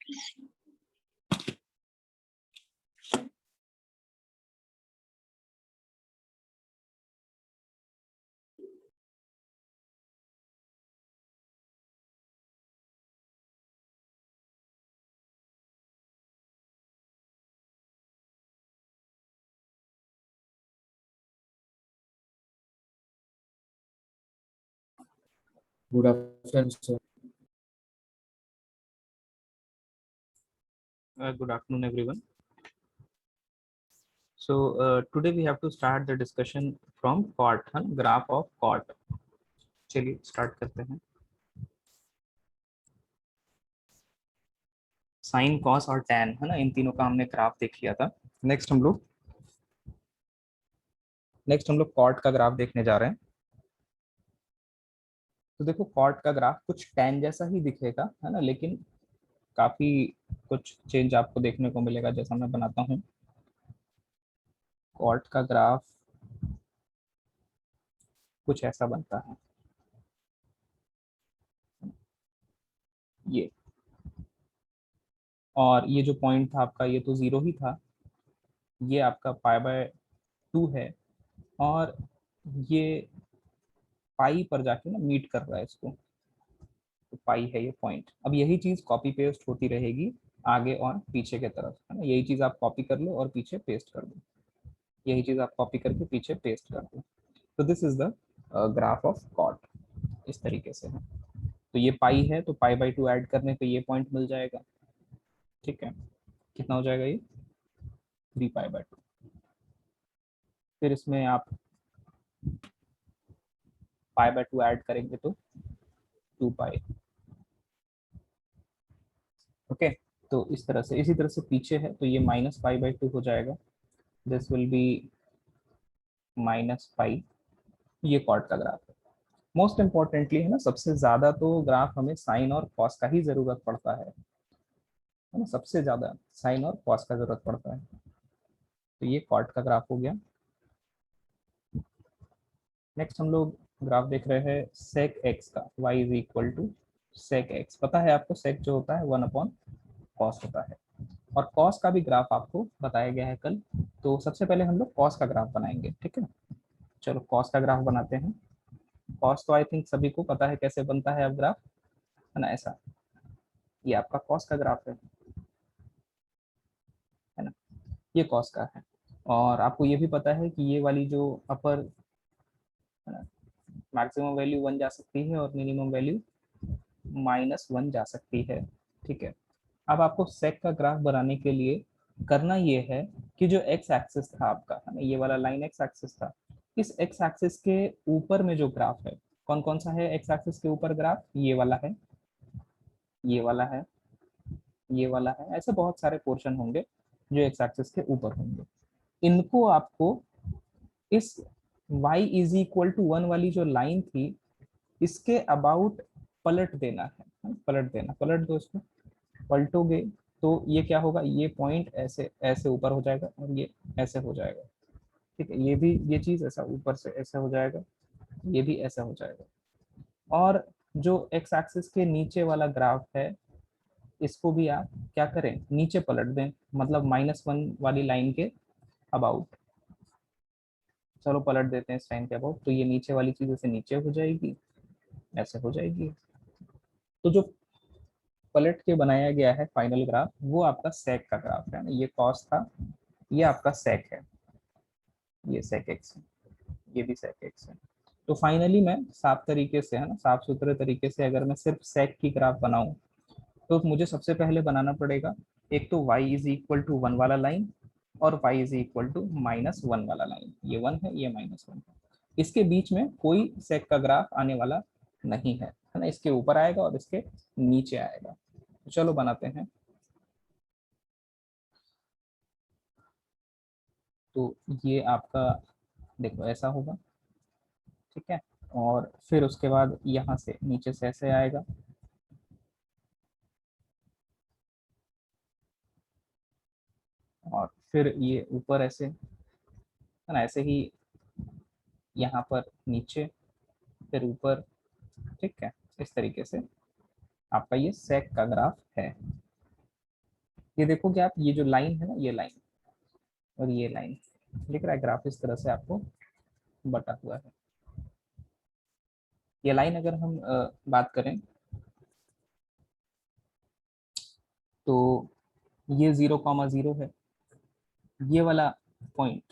Good afternoon, sir. Good afternoon, everyone. So today we have to start the discussion from cot, graph of cot. चलिए start करते हैं. Sign, cos और tan है ना, इन तीनों का हमने ग्राफ देख लिया था. नेक्स्ट हम लोग कॉट का ग्राफ देखने जा रहे हैं. तो देखो कॉट का ग्राफ कुछ टैन जैसा ही दिखेगा है ना, लेकिन काफी कुछ चेंज आपको देखने को मिलेगा. जैसा मैं बनाता हूँ कॉट का ग्राफ कुछ ऐसा बनता है. ये और ये जो पॉइंट था आपका, ये तो जीरो ही था. ये आपका पाई/2 है और ये पाई पर जाके ना मीट कर रहा है इसको. तो पाई है ये पॉइंट. अब यही चीज कॉपी पेस्ट होती रहेगी आगे और पीछे के तरफ है ना. यही चीज आप कॉपी कर लो और पीछे पेस्ट कर दो. यही चीज आप कॉपी करके पीछे पेस्ट कर दो. तो this is the graph of cot. इस तरीके से है. तो ये पाई है तो पाई/2 ऐड करने पे ये पॉइंट मिल जाएगा. ठीक है, कितना हो जाएगा ये 3 पाई/2. फिर इसमें आप पाई/2 ऐड करेंगे तो 2 पाई. ओके, तो इस तरह से, इसी तरह से पीछे है तो ये -पाई/2 हो जाएगा. दिस विल बी -पाई. ये कॉट का ग्राफ है. मोस्ट इम्पोर्टेंटली है ना, सबसे ज्यादा तो ग्राफ हमें साइन और कॉस का ही जरूरत पड़ता है ना. सबसे ज्यादा साइन और कॉस का जरूरत पड़ता है. तो ये कॉट का ग्राफ हो गया. नेक्स्ट हम लोग ग्राफ देख रहे हैं सेक एक्स का. y is equal to sec x. पता है आपको सेक जो होता है 1/कॉस होता है. और कॉस का भी ग्राफ आपको बताया गया है कल. तो सबसे पहले हम लोग कॉस का ग्राफ बनाएंगे. ठीक है, चलो कॉस का ग्राफ बनाते हैं. कॉस तो आई थिंक सभी को पता है कैसे बनता है अब ग्राफ, है ना. ऐसा, ये आपका कॉस का ग्राफ है ना. ये कॉस का है. और आपको ये भी पता है कि ये वाली जो अपर है ना, मैक्सिमम वैल्यू 1 जा सकती है और मिनिमम वैल्यू -1 जा सकती है. ठीक है, अब आपको सेक का ग्राफ बनाने के लिए करना ये है कि जो एक्स एक्सिस था आपका है ना, ये वाला लाइन एक्स एक्सिस था. इस एक्स एक्सिस के ऊपर में जो ग्राफ है, कौन कौन सा है एक्स एक्सिस के ऊपर ग्राफ? ये वाला है, ये वाला है, ये वाला है. ऐसे बहुत सारे पोर्शन होंगे जो एक्स एक्सिस के ऊपर होंगे. इनको आपको इस y इज इक्वल टू 1 वाली जो लाइन थी इसके अबाउट पलट देना है. पलट देना, पलट दो इसको. पलटोगे तो ये क्या होगा, ये पॉइंट ऐसे ऐसे ऊपर हो जाएगा और ये ऐसे हो जाएगा. ठीक है, ये भी, ये चीज ऐसा ऊपर से ऐसे हो जाएगा, ये भी ऐसा हो जाएगा. और जो एक्स एक्सिस के नीचे वाला ग्राफ है इसको भी आप क्या करें, नीचे पलट दें, मतलब -1 वाली लाइन के अबाउट. चलो पलट देते हैं इस लाइन के अबाउट. तो ये नीचे वाली चीज ऐसे नीचे हो जाएगी, ऐसे हो जाएगी. तो जो पलट के बनाया गया है फाइनल ग्राफ वो आपका सेक का ग्राफ है ना. ये कॉस था, ये आपका सेक है, ये सेक एक्स है, ये भी सेक एक्स है. तो फाइनली मैं साफ तरीके से है ना, साफ सुथरे तरीके से अगर मैं सिर्फ सेक की ग्राफ बनाऊं तो मुझे सबसे पहले बनाना पड़ेगा एक तो y इज इक्वल टू 1 वाला लाइन और y इज इक्वल टू -1 वाला लाइन. ये 1 है, ये -1 है. इसके बीच में कोई सेक का ग्राफ आने वाला नहीं है ना. इसके ऊपर आएगा और इसके नीचे आएगा. तो चलो बनाते हैं. तो ये आपका देखो ऐसा होगा. ठीक है, और फिर उसके बाद यहाँ से नीचे से ऐसे आएगा. और फिर ये ऊपर ऐसे है ना, ऐसे ही यहाँ पर नीचे, फिर ऊपर. ठीक है, इस तरीके से आपका ये सेक का ग्राफ है. ये देखो कि आप ये जो लाइन है ना, ये लाइन और ये लाइन दिख रहा है, ग्राफ इस तरह से आपको बटा हुआ है। ये लाइन अगर हम बात करें तो ये 0,0 है। ये वाला पॉइंट,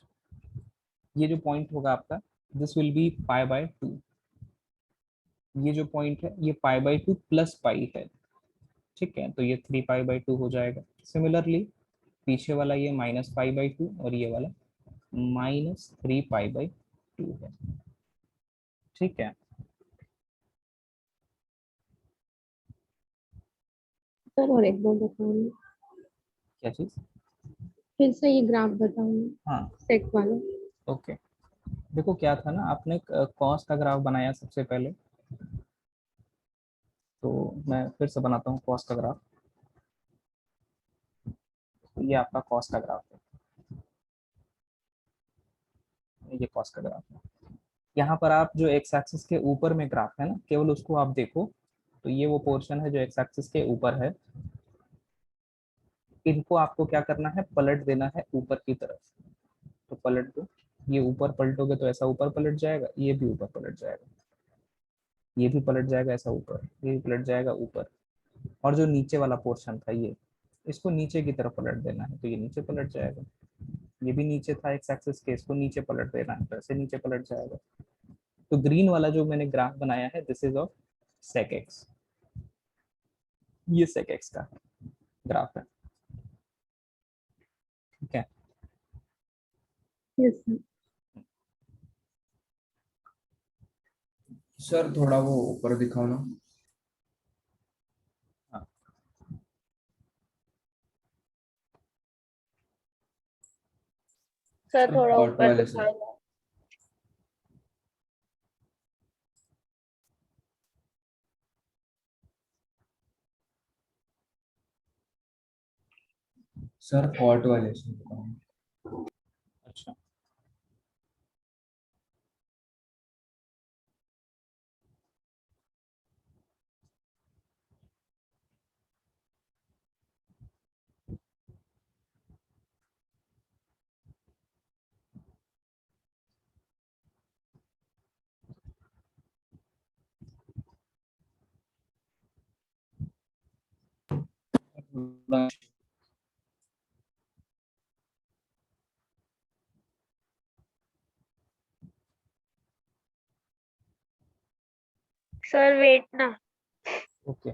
ये जो पॉइंट होगा आपका, दिस विल बी π/2। ये जो पॉइंट है ये π/2 प्लस पाई है, ठीक है, तो ये 3π/2 हो जाएगा। सिमिलरली पीछे वाला ये -π/2 और ये वाला -3π/2 है, ठीक है। सर और एक बार बताऊंगी, क्या चीज? फिर से ये ग्राफ बताऊंगी, हाँ, सेक वाला। ओके। देखो क्या था ना, आपने कॉस का ग्राफ बनाया सबसे पहले, तो मैं फिर से बनाता हूँ कॉस का ग्राफ। तो ये आपका कॉस का ग्राफ है, ये कॉस का ग्राफ है। यहाँ पर आप जो एक्स एक्सिस के ऊपर में ग्राफ है ना, केवल उसको आप देखो, तो ये वो पोर्शन है जो एक्स एक्सिस के ऊपर है। इनको आपको क्या करना है, पलट देना है ऊपर की तरफ। तो पलट दो, ये ऊपर पलटोगे तो ऐसा ऊपर पलट जाएगा, ये भी ऊपर पलट जाएगा, ये भी पलट जाएगा ऐसा ऊपर, ये भी पलट जाएगा ऊपर। और जो नीचे वाला पोर्शन था ये, इसको नीचे की तरफ पलट देना है, तो ये नीचे पलट जाएगा। ये भी नीचे था एक्स एक्सिस के, इसको नीचे पलट देना है, तो ऐसे नीचे पलट जाएगा। तो ग्रीन वाला जो मैंने ग्राफ बनाया है, this is of sec x, ये सेक एक्स का ग्राफ है, ठीक है। Yes sir. सर थोड़ा वो ऊपर दिखाओ ना। हाँ, सर सर थोड़ा कॉट ऊपर वाले सर। दिखाएगा। सर कॉट वाले सर बताओ। अच्छा। सर वेट ना। Okay,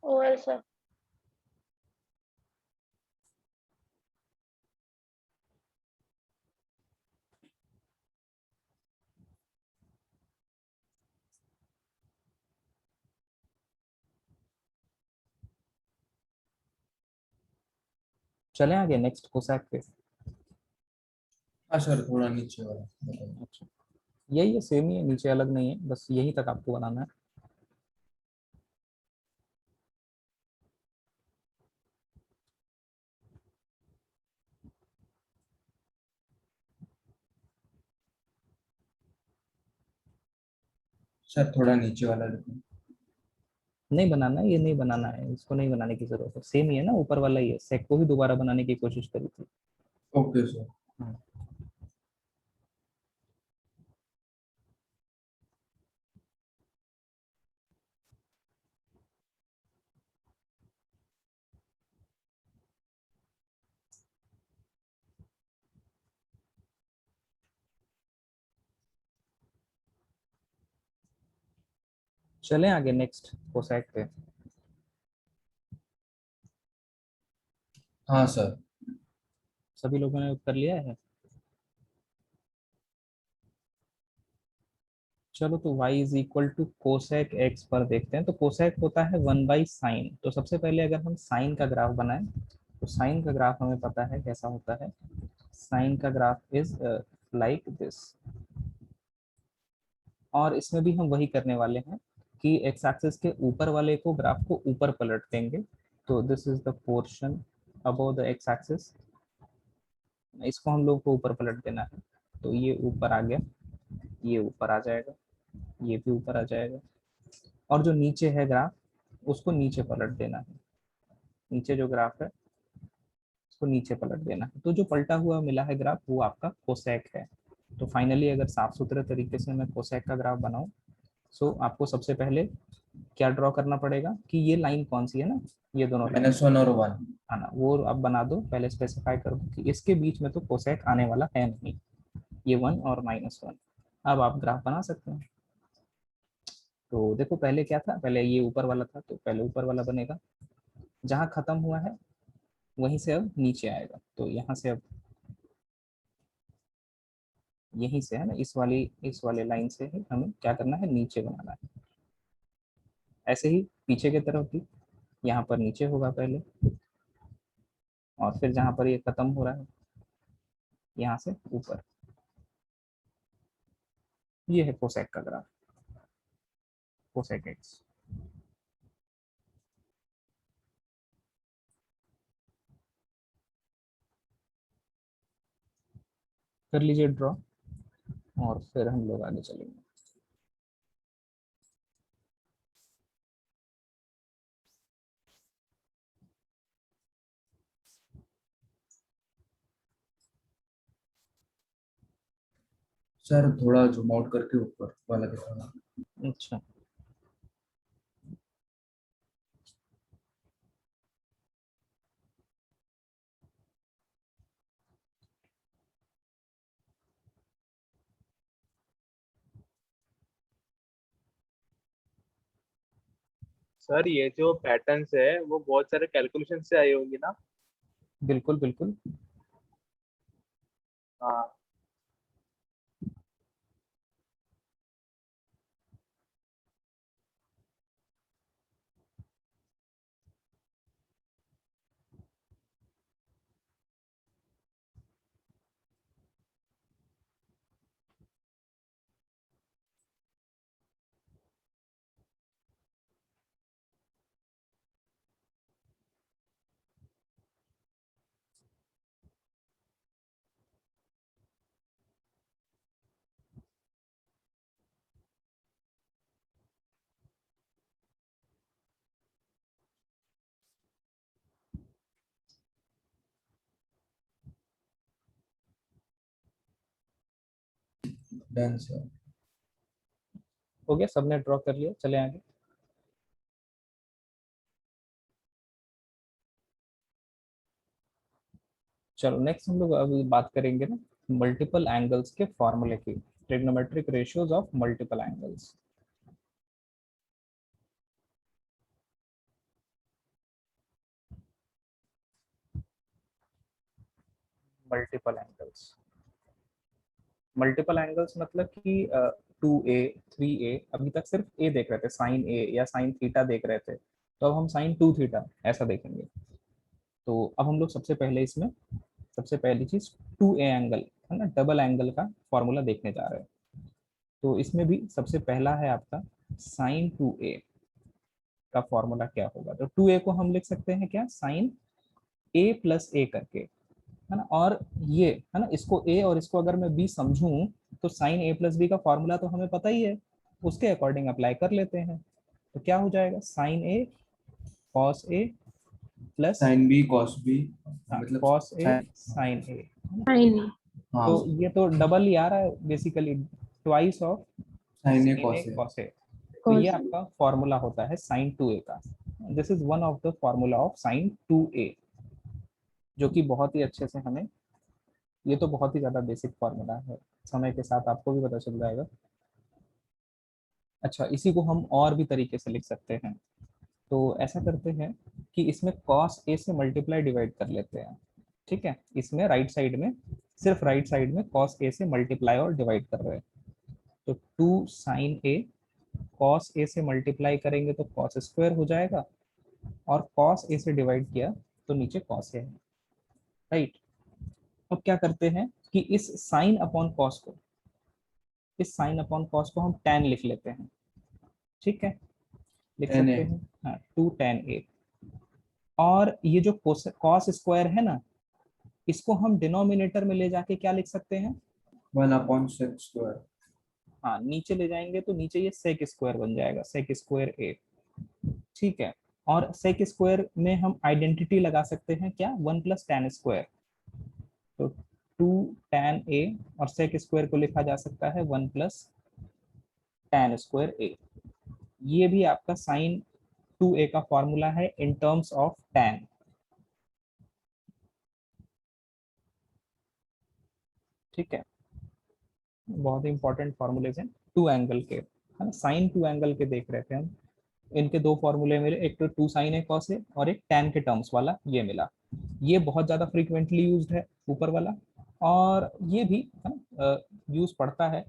over sir. चलें आगे नेक्स्ट कोसैक पे। हाँ सर थोड़ा नीचे वाला बताओ। अच्छा, यही है, सेम ही है, नीचे अलग नहीं है, बस यही तक आपको बनाना है। सर थोड़ा नीचे वाला देखो। नहीं बनाना है, ये नहीं बनाना है, इसको नहीं बनाने की जरूरत है, सेम ही है ना, ऊपर वाला ही है, सेक को ही दोबारा बनाने की कोशिश करी थी। Okay sir. हाँ। चलें आगे नेक्स्ट कोसैक पे। हाँ सर। सभी लोगों ने कर लिया है। चलो तो y is equal to cosec x पर देखते हैं। तो कोसेक होता है 1/sin। तो सबसे पहले अगर हम साइन का ग्राफ बनाएं तो साइन का ग्राफ हमें पता है कैसा होता है। साइन का ग्राफ इज लाइक दिस। और इसमें भी हम वही करने वाले हैं कि एक्स एक्सिस के ऊपर वाले को ग्राफ को ऊपर पलट देंगे। तो this is the portion above the x axis, इसको हम लोग को ऊपर पलट देना है। तो ये ऊपर आ गया, ये ऊपर आ जाएगा, ये भी ऊपर आ जाएगा। और जो नीचे है ग्राफ उसको नीचे पलट देना है। नीचे जो ग्राफ है उसको नीचे पलट देना है। तो जो पलटा हुआ मिला है ग्राफ वो आपका कोसेक है। तो फाइनली अगर साफ सुथरे तरीके से मैं कोसेक का ग्राफ बनाऊं, सो आपको सबसे पहले क्या ड्रॉ करना पड़ेगा कि ये लाइन कौन सी है ना, ये दोनों लाइन -1 और 1। है ना, वो आप बना दो। पहले स्पेसिफाई कर दो कि इसके बीच में तो कोसेक आने वाला है नहीं, ये 1 और -1। अब आप ग्राफ बना सकते हैं। तो देखो पहले क्या था, पहले ये ऊपर वाला था तो पहले ऊपर वाला बनेगा। जहाँ खत्म हुआ है वहीं से अब नीचे आएगा। तो यहाँ से अब यहीं से है ना, इस वाले लाइन से ही हमें क्या करना है, नीचे बनाना है। ऐसे ही पीछे की तरफ भी यहाँ पर नीचे होगा पहले, और फिर जहाँ पर ये खत्म हो रहा है यहाँ से ऊपर। ये है कोसेक का ग्राफ, कोसेक एक्स। कर लीजिए ड्रॉ और फिर हम लोग आगे चलेंगे। सर थोड़ा जूम आउट करके ऊपर वाला दिखाना। अच्छा, सर ये जो पैटर्न्स है वो बहुत सारे कैलकुलेशन से आई होंगी ना। बिल्कुल बिल्कुल। हाँ। Done sir. हो गया, सबने ड्रॉ कर लिया, चले आगे। चलो नेक्स्ट हम लोग अभी बात करेंगे ना मल्टीपल एंगल्स के फॉर्मूले की, trigonometric ratios of multiple angles. Multiple angles, multiple angles मतलब कि 2a 3a, अभी तक सिर्फ a देख रहे थे, साइन a या साइन थीटा देख रहे थे, तो अब हम साइन 2 थीटा ऐसा देखेंगे। तो अब हम लोग सबसे पहले इसमें सबसे पहली चीज 2a एंगल है ना, डबल एंगल का फॉर्मूला देखने जा रहे हैं। तो इसमें भी सबसे पहला है आपका साइन 2a का फॉर्मूला क्या होगा। तो 2a को हम लिख सकते हैं क्या, साइन a प्लस a करके, है ना। और ये है ना, इसको a और इसको अगर मैं b समझूं तो साइन a प्लस बी का फॉर्मूला तो हमें पता ही है, उसके अकॉर्डिंग अप्लाई कर लेते हैं। तो क्या हो जाएगा, sine a cos a plus sine B cos B, मतलब cos a sin- sine a। Fine हाँ तो ये तो डबल ही आ रहा है basically, twice of sine A sine cos A A. Cos A. तो ये आपका फॉर्मूला होता है साइन 2a का। This is one of the formula of sine 2a, जो कि बहुत ही अच्छे से हमें, ये तो बहुत ही ज़्यादा बेसिक फॉर्मूला है, समय के साथ आपको भी पता चल जाएगा। अच्छा, इसी को हम और भी तरीके से लिख सकते हैं। तो ऐसा करते हैं कि इसमें कॉस ए से मल्टीप्लाई डिवाइड कर लेते हैं। ठीक है, इसमें राइट साइड में, सिर्फ राइट साइड में कॉस ए से मल्टीप्लाई और डिवाइड कर रहे हैं। तो 2 साइन ए, कॉस ए से मल्टीप्लाई करेंगे तो कॉस स्क्वायर हो जाएगा, और कॉस ए से डिवाइड किया तो नीचे कॉस ए है, राइट। अब क्या करते हैं कि इस साइन अपॉन कॉस को, इस साइन अपॉन कॉस को हम tan लिख लेते हैं, ठीक है, लिख tan A, सकते हैं, हाँ 2 tan a। और ये जो कॉस स्क्वायर है ना, इसको हम डिनोमिनेटर में ले जाके क्या लिख सकते हैं, 1/sec²। हाँ नीचे ले जाएंगे तो नीचे ये सेक स्क्वायर बन जाएगा, सेक स्क्वायर ए, ठीक है। और सेक स्क्वायर में हम आइडेंटिटी लगा सकते हैं क्या, 1 + tan²। तो 2 tan a, और सेक स्क्वायर को लिखा जा सकता है 1 + tan²a। ये भी आपका साइन 2a का फॉर्मूला है इन टर्म्स ऑफ tan, ठीक है। बहुत ही इंपॉर्टेंट फॉर्मूलेज हैं टू एंगल के, है ना, साइन टू एंगल के देख रहे थे हम। इनके दो फॉर्मूले मिले, एक तो 2 sin a cos a और एक tan के टर्म्स वाला ये मिला। ये बहुत ज़्यादा फ्रीक्वेंटली यूज्ड है ऊपर वाला, और ये भी है ना यूज पड़ता है,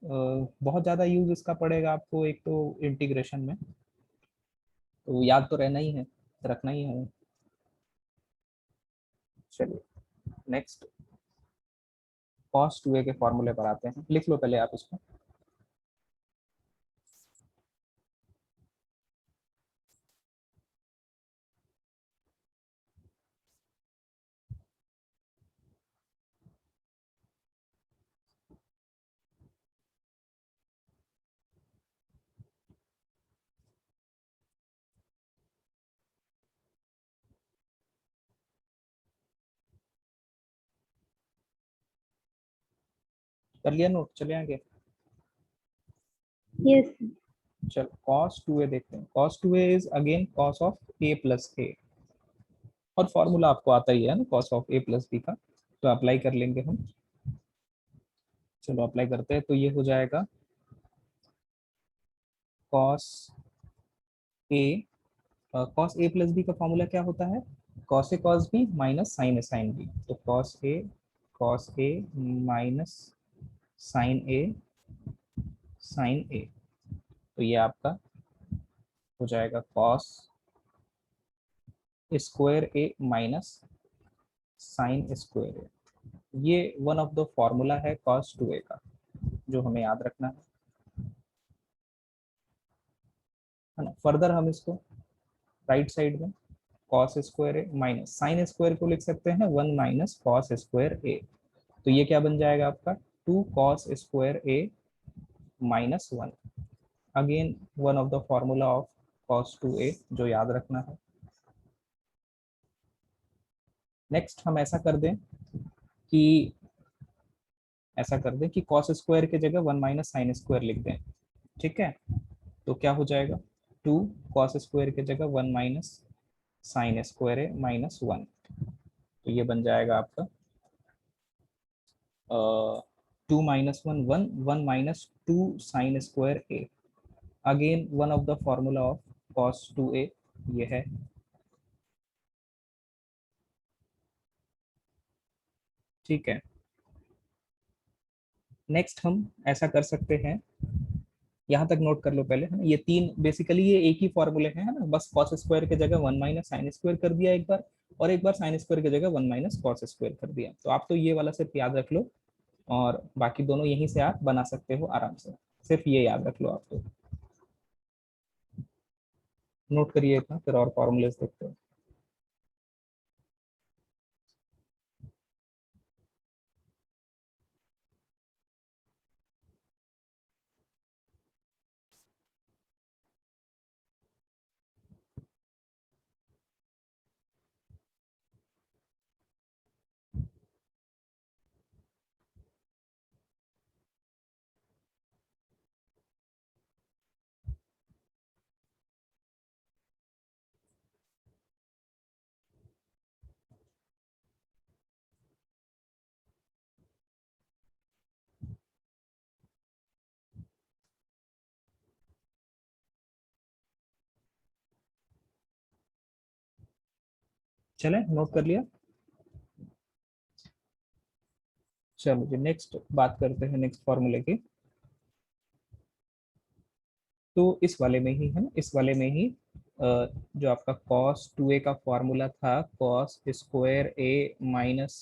बहुत ज़्यादा यूज इसका पड़ेगा आपको एक तो इंटीग्रेशन में, तो याद तो रहना ही है, रखना ही है। चलिए नेक्स्ट cos 2a के फॉर्मूले पर आते हैं, लिख लो पहले आप इसको। कर लिया नोट, चले आगे। Yes, sir. चलो cos 2a देखते हैं, cos 2a is again cos of a plus a, और फॉर्मूला आपको आता ही है ना cos of a plus b का, तो अप्लाई कर लेंगे हम। चलो अप्लाई करते हैं, तो ये हो जाएगा cos a, cos a plus b का फॉर्मूला क्या होता है, cos a cos b minus sin a sin b, तो cos a minus sin a sin a, तो ये आपका हो जाएगा cos square a minus sine square a। ये वन ऑफ द फॉर्मूला है cos 2a का, जो हमें याद रखना है ना। फर्दर हम इसको राइट साइड में cos square a minus sine square को लिख सकते हैं 1 - cos स्क्वायर a, तो ये क्या बन जाएगा आपका 2 cos square a minus 1, again one of the formula of cos 2a जो याद रखना है। नेक्स्ट हम कि ऐसा कर दें कि cos स्क्वायर की जगह 1 - साइन स्क्वायर लिख दें, ठीक है। तो क्या हो जाएगा 2 cos स्क्वायर की जगह 1 - साइन स्क्वायर है माइनस 1, तो ये बन जाएगा आपका 2 - 1 1 1 - 2 sine square a, again one of the formula of cos 2a ये है। ठीक है, नेक्स्ट हम ऐसा कर सकते हैं, यहाँ तक नोट कर लो पहले, है ना, ये तीन बेसिकली ये एक ही फॉर्मूले हैं, है ना, बस cos स्क्वायर की जगह 1 - साइन स्क्वायर कर दिया एक बार, और एक बार साइन स्क्वायर की जगह 1 - cos स्क्वायर कर दिया, तो आप तो ये वाला सिर्फ याद रख लो, और बाकी दोनों यहीं से आप बना सकते हो आराम से, सिर्फ ये याद रख लो आप तो। नोट करिए इतना, फिर और फॉर्मूलेस देखते हैं। चले, नोट कर लिया। चलो जी नेक्स्ट बात करते हैं नेक्स्ट फॉर्मूले की। तो इस वाले में ही है ना, इस वाले में ही जो आपका cos 2a का फॉर्मूला था cos square a minus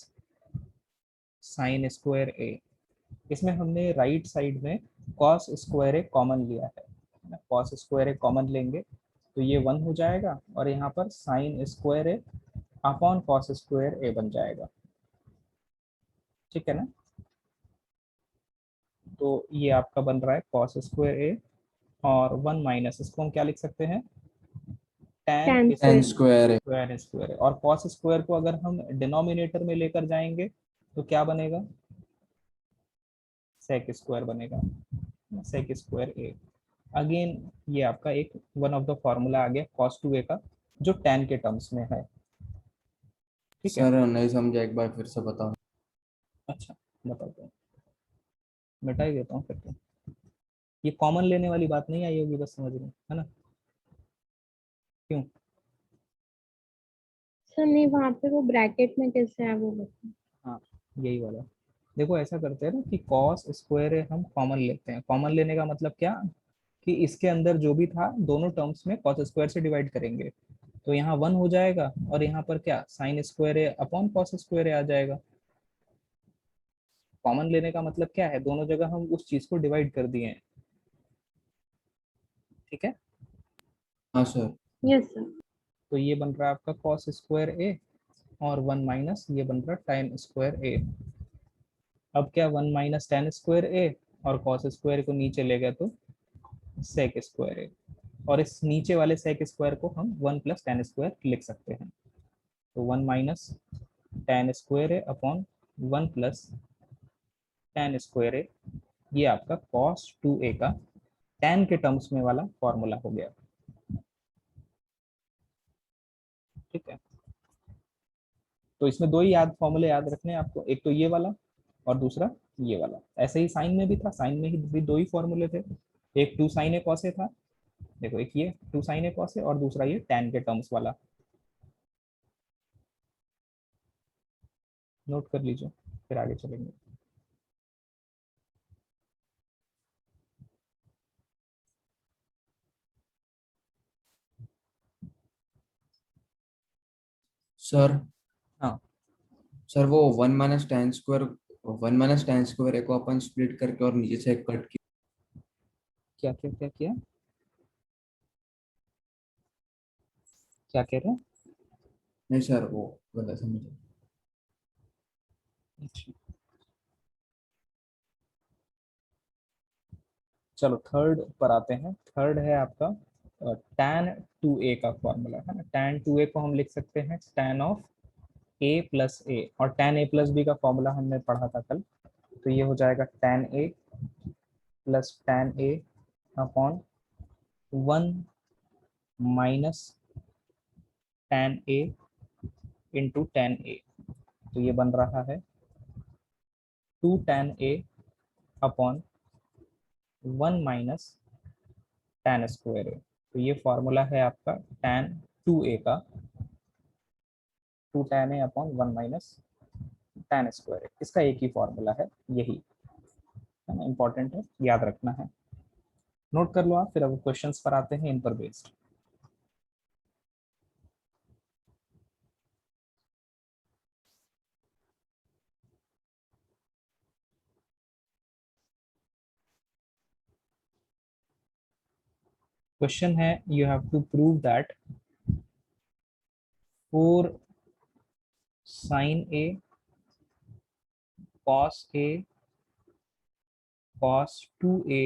sine square a, इसमें हमने राइट साइड में cos स्क्वायर a कॉमन लिया है ना, cos स्क्वायर a कॉमन लेंगे तो ये 1 हो जाएगा और यहाँ पर sine square a upon cos square a बन जाएगा, ठीक है ना। तो ये आपका बन रहा है cos स्क्वायर a और 1 माइनस, इसको हम क्या लिख सकते हैं, tan tan ten square. Square है। स्क्वायर स्क्वायर, और cos स्क्वायर को अगर हम डिनोमिनेटर में लेकर जाएंगे तो क्या बनेगा, sec स्क्वायर बनेगा, sec स्क्वायर a। अगेन ये आपका एक वन ऑफ द फॉर्मूला आ गया cos 2a का जो tan के टर्म्स में है, ठीक है। सर नहीं समझा, एक बार फिर से बताओ। अच्छा बताता हूँ, मिटा ही देता हूँ फिर तो, ये कॉमन लेने वाली बात नहीं आई होगी, बस समझ रहे हैं, है ना। क्यों, सर नहीं, वहाँ पे वो ब्रैकेट में कैसे है वो बताओ. हाँ यही वाला, देखो ऐसा करते हैं ना कि cos स्क्वायर हम कॉमन लेते हैं, कॉमन लेने का मतलब क्या कि इसके अंदर जो भी था दोनों टर्म्स में cos स्क्वायर से डिवाइड करेंगे, तो यहाँ 1 हो जाएगा और यहाँ पर क्या साइन स्क्वायर है अपॉन cos स्क्वायर आ जाएगा। कॉमन लेने का मतलब क्या है, दोनों जगह हम उस चीज को डिवाइड कर दिए हैं, ठीक है। हाँ सर। Yes sir. तो ये बन रहा है आपका cos स्क्वायर a और 1 माइनस ये बन रहा है tan स्क्वायर a। अब क्या 1 माइनस tan स्क्वायर a और cos स्क्वायर को नीचे ले गए तो sec स्क्वायर a, और इस नीचे वाले sec स्क्वायर को हम 1 प्लस tan स्क्वायर लिख सकते हैं, तो 1 minus tan square a upon 1 plus tan square a, ये आपका cos 2a का tan के टर्म्स में वाला फॉर्मूला हो गया, ठीक है। तो इसमें दो ही याद फॉर्मूले याद रखने हैं आपको, एक तो ये वाला और दूसरा ये वाला। ऐसे ही साइन में भी था, साइन में ही भी दो ही फॉर्मूले थे, एक 2 sin a cos a था, देखो एक ये 2 sin a cos a और दूसरा ये tan के टर्म्स वाला, नोट कर लीजिए फिर आगे चलेंगे। सर हाँ सर वो 1 माइनस टेन स्क्वायर को अपन स्प्लिट करके और नीचे से एक कट किया। क्या क्या क्या किया, क्या कह रहे हैं। नहीं सर, वो गलत समझे। अच्छा, चलो थर्ड पर आते हैं। थर्ड है आपका tan 2a का फॉर्मूला, है ना। tan 2a को हम लिख सकते हैं tan ऑफ a प्लस ए, और tan a प्लस b का फॉर्मूला हमने पढ़ा था कल, तो ये हो जाएगा tan a plus tan a upon 1 minus tan a into tan a, तो ये बन रहा है 2 tan a upon 1 minus tan square a, तो ये फॉर्मूला है आपका tan 2a का, 2 tan a upon 1 minus tan square a, इसका एक ही फॉर्मूला है यही, है ना, इंपॉर्टेंट है, याद रखना है, नोट कर लो आप, फिर अब क्वेश्चंस पर आते हैं इन पर बेस्ड। क्वेश्चन है you have to prove that 4 sin a cos a cos 2a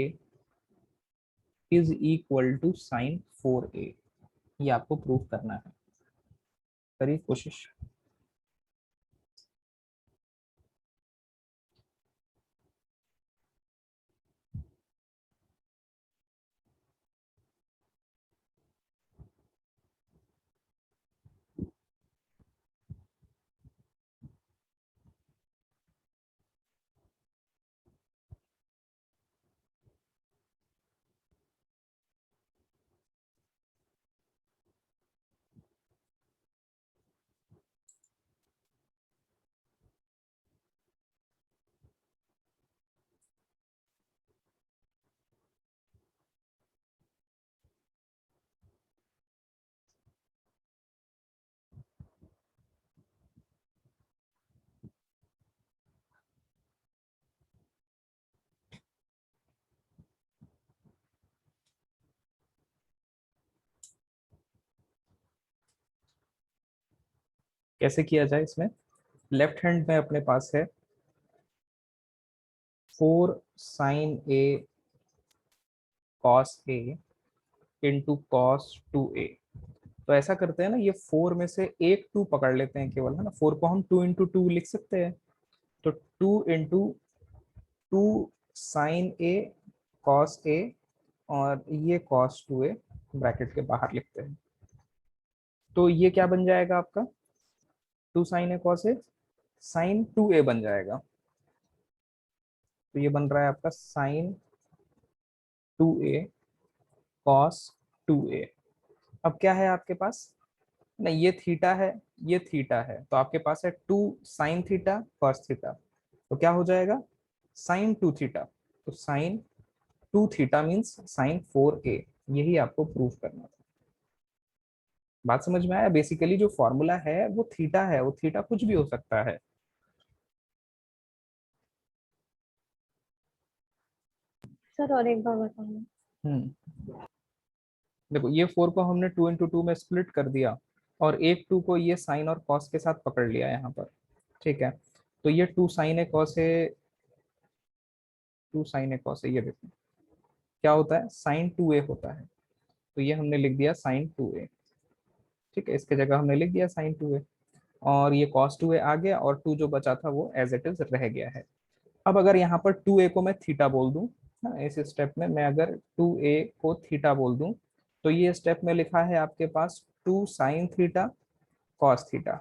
is equal to sin 4a, ये आपको प्रूव करना है, करिए कोशिश। कैसे किया जाए इसमें? लेफ्ट हैंड में अपने पास है 4 sin a cos a into cos 2a। तो ऐसा करते हैं ना, ये 4 में से एक 2 पकड़ लेते हैं केवल, है ना। 4 को हम 2 इंटू 2 लिख सकते हैं, तो 2 इंटू 2 साइन ए कॉस ए, और ये कॉस 2a ब्रैकेट के बाहर लिखते हैं। तो ये क्या बन जाएगा आपका? 2 साइन ए कॉस ए साइन 2a बन जाएगा। तो ये बन रहा है आपका साइन 2a कॉस 2a। अब क्या है आपके पास? नहीं, ये थीटा है, ये थीटा है, तो आपके पास है 2 साइन थीटा कॉस थीटा। तो क्या हो जाएगा? Sine 2 theta. तो sine 2 theta means sine 4a। यही आपको प्रूव करना था। बात समझ में आया? बेसिकली जो फॉर्मूला है वो थीटा है, वो थीटा कुछ भी हो सकता है। सर और एक बार बताऊंगा। देखो, ये 4 को हमने 2 इंटू 2 में स्प्लिट कर दिया, और एक 2 को ये साइन और कॉस के साथ पकड़ लिया यहाँ पर, ठीक है। तो ये 2 साइन ए कॉस है, 2 साइन ए कॉस है, ये देखो क्या होता है, साइन 2a होता है। तो ये हमने लिख दिया साइन 2a, ठीक है, इसके जगह हमने लिख दिया साइन 2a, और ये कॉस 2a आ गया, और 2 जो बचा था वो एज इट इज रह गया है। अब अगर यहाँ पर 2a को मैं थीटा बोल दूं, इस स्टेप में मैं अगर 2a को थीटा बोल दूं, तो ये स्टेप में लिखा है आपके पास 2 sine theta cos theta.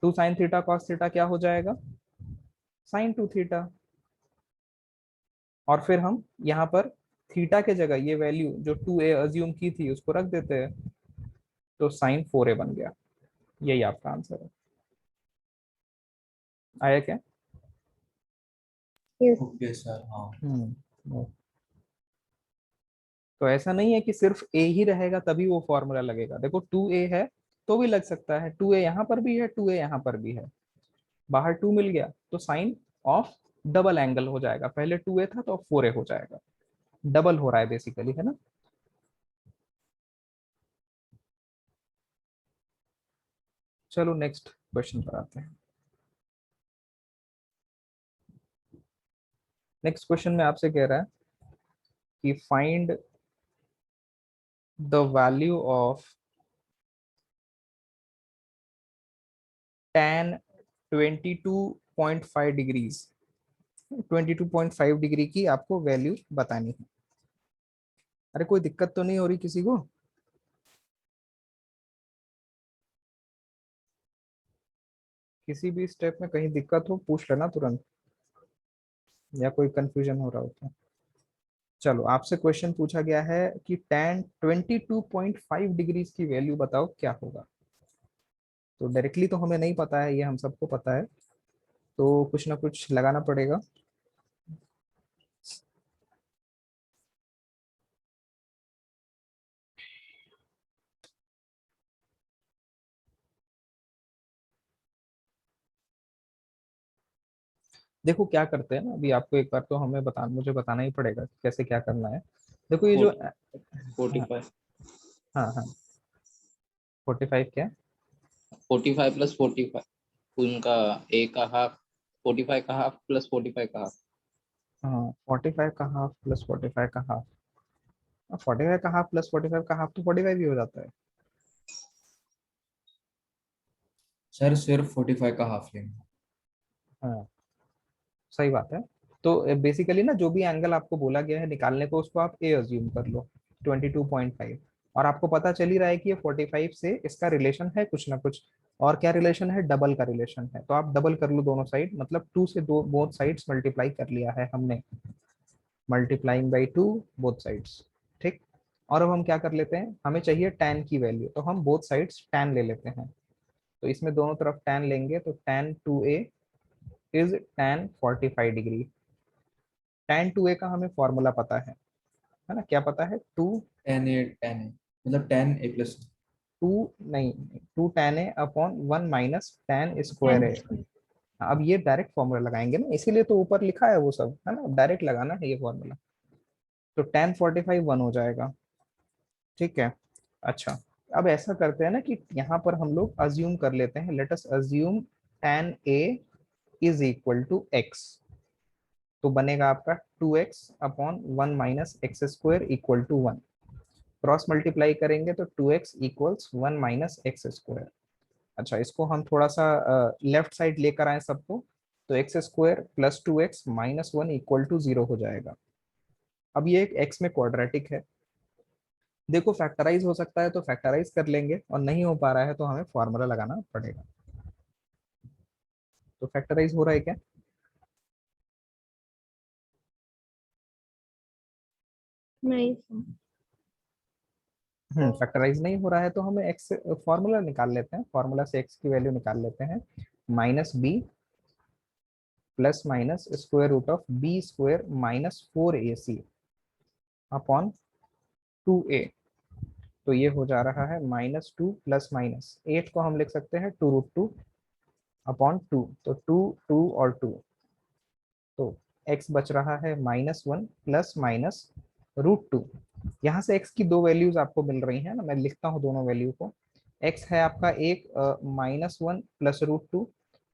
2 sine theta cos theta क्या हो जाएगा? Sine 2 theta. और फिर हम यहाँ पर थीटा के जगह ये वैल्यू जो 2a अज्यूम की थी उसको रख देते हैं, तो साइन 4a बन गया। यही आपका आंसर है। आया क्या? यस। ओके सर, हाँ। तो ऐसा नहीं है कि सिर्फ a ही रहेगा तभी वो फॉर्मूला लगेगा। देखो 2a है तो भी लग सकता है, 2a यहाँ पर भी है, 2a यहाँ पर भी है, बाहर 2 मिल गया तो साइन ऑफ डबल एंगल हो जाएगा। पहले 2a था तो अब 4a हो जाएगा, डबल हो रहा है बेसिकली, है ना। चलो नेक्स्ट क्वेश्चन पर आते हैं। नेक्स्ट क्वेश्चन में आपसे कह रहा है कि find the value of tan 22.5 degrees. 22.5 degree की आपको वैल्यू बतानी है। अरे कोई दिक्कत तो नहीं हो रही किसी को? किसी भी स्टेप में कहीं दिक्कत हो पूछ लेना तुरंत, या कोई कंफ्यूजन हो रहा हो तो। चलो, आपसे क्वेश्चन पूछा गया है कि tan 22.5 डिग्रीज की वैल्यू बताओ क्या होगा। तो डायरेक्टली तो हमें नहीं पता है, ये हम सबको पता है, तो कुछ ना कुछ लगाना पड़ेगा। देखो क्या करते हैं ना, अभी आपको एक बार तो मुझे बताना ही पड़ेगा कैसे क्या करना है। देखो ये जो 45 हाँ हाँ 45 क्या? 45 प्लस 45 उनका ए का हाफ, 45 का हाफ प्लस 45 का हाफ। हाँ 45 का हाफ प्लस 45 का हाफ, 45 का हाफ प्लस 45 का हाफ तो 45 ही हो जाता है। सर सिर्फ 45 का हाफ लेंगे। हाँ सही बात है। तो बेसिकली ना जो भी एंगल आपको बोला गया है निकालने को उसको आप ए अज्यूम कर लो 22.5, और आपको पता चल ही रहा है कि ये 45 से इसका रिलेशन है कुछ ना कुछ। और क्या रिलेशन है? डबल का रिलेशन है, तो आप डबल कर लो दोनों साइड, मतलब 2 से दो बोथ साइड्स मल्टीप्लाई कर लिया है हमने, मल्टीप्लाइंग बाई 2 बोथ साइड्स, ठीक। और अब हम क्या कर लेते हैं, हमें चाहिए tan की वैल्यू, तो हम बोथ साइड्स tan ले लेते हैं। तो इसमें दोनों तरफ tan लेंगे तो tan 2a is tan 45 degree. tan 2a का हमें फॉर्मूला पता है ना, क्या पता है? 2 10 मतलब 10 a प्लस। 2 नहीं, 2 tan a upon 1 minus tan square ten a। Square. अब ये डायरेक्ट फॉर्मूला लगाएंगे ना, इसीलिए तो ऊपर लिखा है वो सब, है ना, डायरेक्ट लगाना है ये फॉर्मूला। तो tan 45 1 हो जाएगा, ठीक है। अच्छा, अब ऐसा करते हैं ना कि यहाँ पर हम लोग अज्यूम कर लेते हैं, let us assume tan a is equal to x, तो बनेगा आपका 2x upon 1 minus x square equal to 1। Cross multiply करेंगे तो 2x equals 1 minus x square. अच्छा, इसको हम थोड़ा सा लेफ्ट साइड लेकर आए सबको, तो x square plus 2x minus 1 equal to 0 हो जाएगा। अब ये एक x में क्वाड्रेटिक है, देखो फैक्टराइज हो सकता है तो फैक्टराइज कर लेंगे, और नहीं हो पा रहा है तो हमें फॉर्मूला लगाना पड़ेगा। तो फैक्टराइज हो रहा है क्या? नहीं सर। फैक्टराइज नहीं हो रहा है तो हमें एक्स फॉर्मूला निकाल लेते हैं, फॉर्मूला से एक्स की वैल्यू निकाल लेते हैं, minus B plus minus square root of B square minus 4ac upon 2a। तो ये हो जा रहा है -2 प्लस माइनस 8 को हम लिख सकते हैं 2√2 अपॉन 2, तो 2 2 और 2, तो x बच रहा है -1 प्लस माइनस √2। यहाँ से x की दो वैल्यूज आपको मिल रही हैं ना, मैं लिखता हूँ दोनों वैल्यू को। x है आपका एक -1 प्लस √2,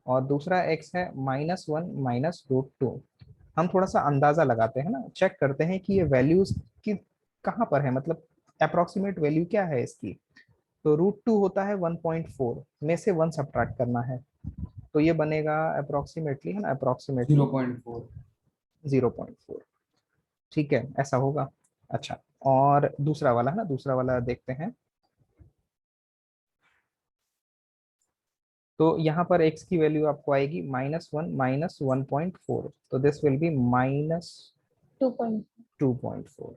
और दूसरा x है -1 माइनस √2। हम थोड़ा सा अंदाजा लगाते हैं ना, चेक करते हैं कि ये वैल्यूज की कहाँ पर है, मतलब अप्रोक्सीमेट वैल्यू क्या है इसकी। तो √2 होता है 1.4 में से 1 सब्ट्रैक्ट करना है, तो ये बनेगा अप्रोक्सीमेटली, है ना, अप्रोक्सीमेटली 0.4। 0.4। ठीक है, ऐसा होगा। अच्छा, और दूसरा वाला है ना, दूसरा वाला देखते हैं। तो यहाँ पर x की वैल्यू आपको आएगी -1 माइनस 1.4, तो दिस विल बी -2.4।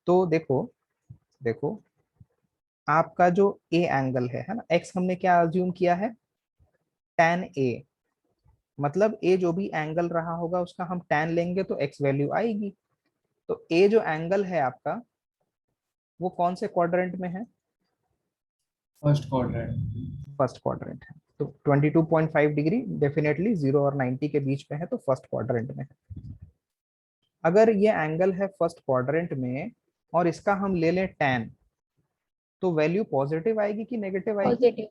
तो देखो देखो आपका जो a एंगल है ना, x हमने क्या अज्यूम किया है, tan a, मतलब a जो भी एंगल रहा होगा उसका हम tan लेंगे तो x वैल्यू आएगी। तो a जो एंगल है आपका वो कौन से क्वाड्रेंट में है? First quadrant. फर्स्ट क्वाड्रेंट है, तो 22.5 डिग्री डेफिनेटली 0 और 90 के बीच में है, तो फर्स्ट क्वाड्रेंट में है। अगर ये एंगल है फर्स्ट क्वाड्रेंट में और इसका हम ले लें tan, तो वैल्यू पॉजिटिव आएगी कि नेगेटिव आएगी? पॉजिटिव।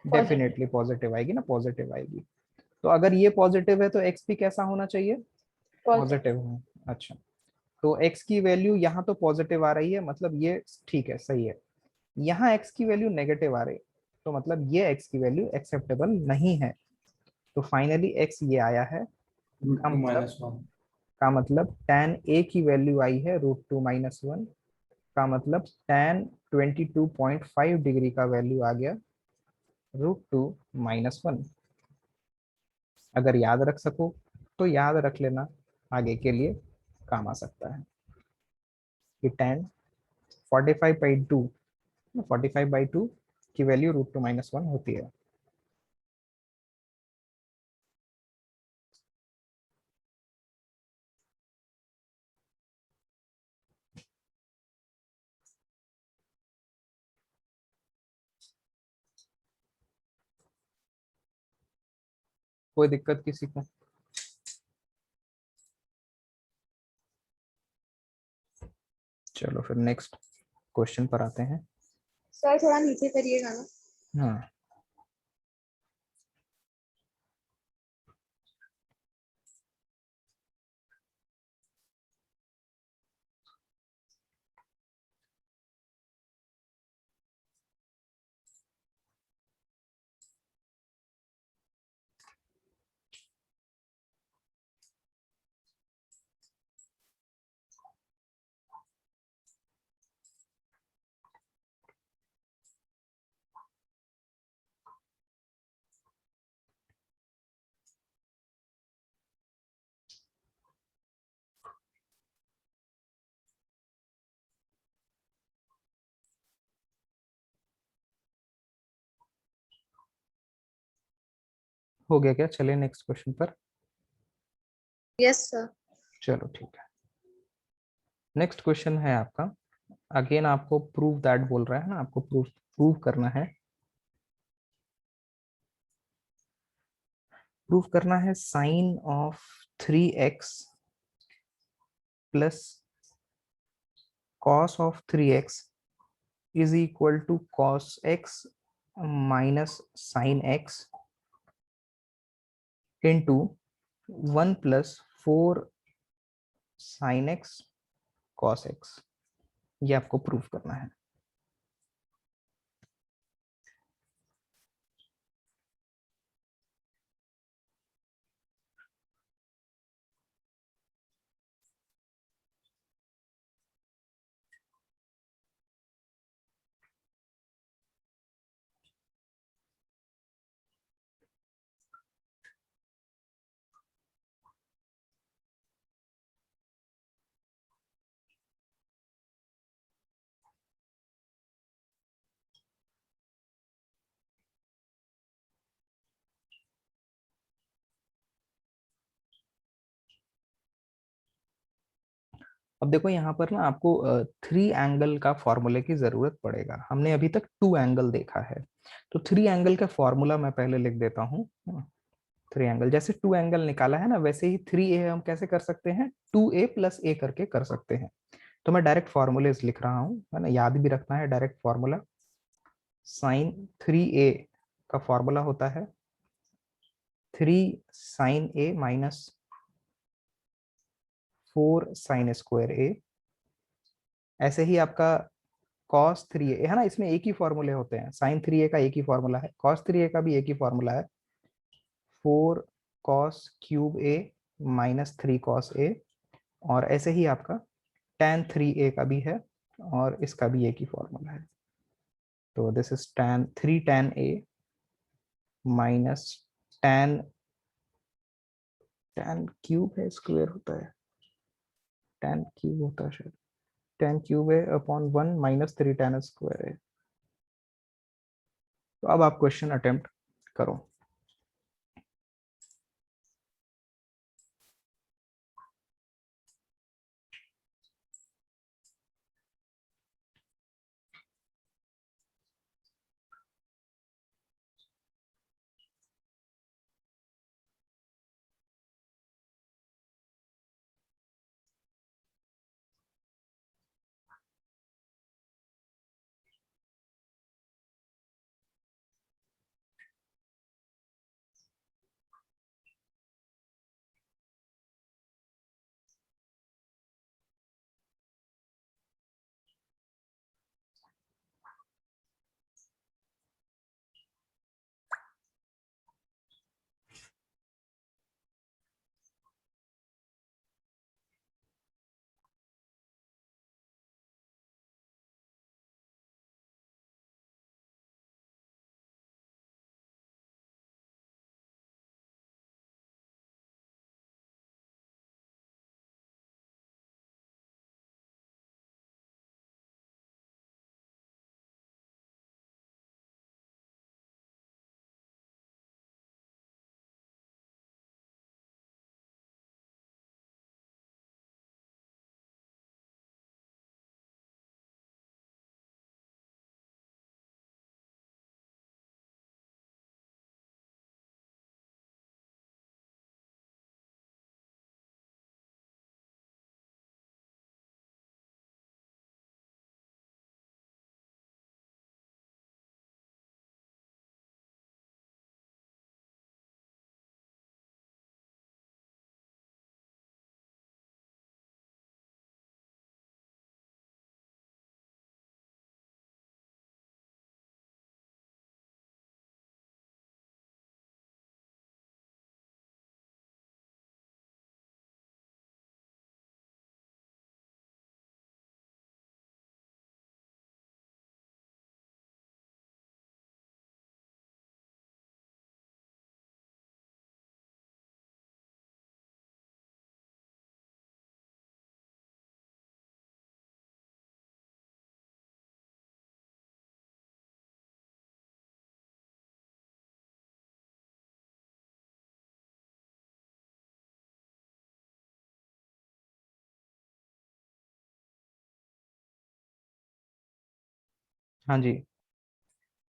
डेफिनेटली पॉजिटिव आएगी ना, पॉजिटिव आएगी। तो अगर ये पॉजिटिव है तो x भी कैसा होना चाहिए? पॉजिटिव हो। अच्छा, तो x की वैल्यू यहाँ तो पॉजिटिव आ रही है, मतलब ये ठीक है, सही है। यहाँ x की वैल्यू नेगेटिव आ रही, तो मतलब ये x की वैल्यू एक्सेप्टेबल नहीं है। तो फाइनली x ये आया है, का √2 मतलब माइनस 1। tan a की वैल्यू आई है √2 माइनस 1, का मतलब tan 22.5 डिग्री का वैल्यू आ गया √2 माइनस 1। अगर याद रख सको तो याद रख लेना, आगे के लिए काम आ सकता है कि tan 45/2 45/2 की वैल्यू √2 माइनस 1 होती है। कोई दिक्कत किसी को? चलो फिर नेक्स्ट क्वेश्चन पर आते हैं। सर थोड़ा नीचे करिएगा ना। हाँ, हो गया क्या? चलिए नेक्स्ट क्वेश्चन पर। Yes sir. चलो ठीक है, नेक्स्ट क्वेश्चन है आपका, अगेन आपको प्रूव दैट बोल रहा है ना, आपको प्रूव प्रूव करना है। प्रूव करना है sine of 3x plus cos of 3x is equal to cos x minus sine x into 1+4 sine x cos x. ये आपको प्रूफ करना है। अब देखो यहाँ पर ना आपको 3 एंगल का फॉर्मूले की जरूरत पड़ेगा। हमने अभी तक 2 एंगल देखा है, तो 3 एंगल का फॉर्मूला मैं पहले लिख देता हूँ। 3 एंगल, जैसे 2 एंगल निकाला है ना, वैसे ही 3a हम कैसे कर सकते हैं, 2a + a करके कर सकते हैं। तो मैं डायरेक्ट फॉर्मूलेज लिख रहा हूँ, है ना, याद भी रखना है। डायरेक्ट फॉर्मूला साइन 3a का फॉर्मूला होता है 3 sin a minus 4 sin square a। ऐसे ही आपका cos 3a है ना, इसमें एक ही फॉर्मूले होते हैं। sin 3a का एक ही फॉर्मूला है, cos 3a का भी एक ही फॉर्मूला है, 4 cos cube a minus 3 cos a। और ऐसे ही आपका tan 3a का भी है, और इसका भी एक ही फॉर्मूला है। तो this is tan 3 tan a minus tan tan cube है, स्क्वायर होता है, tan क्यूब होता है शायद, tan क्यूब है अपॉन 1 माइनस 3 tan स्क्वायर है। तो अब आप क्वेश्चन अटेम्प्ट करो। हाँ जी,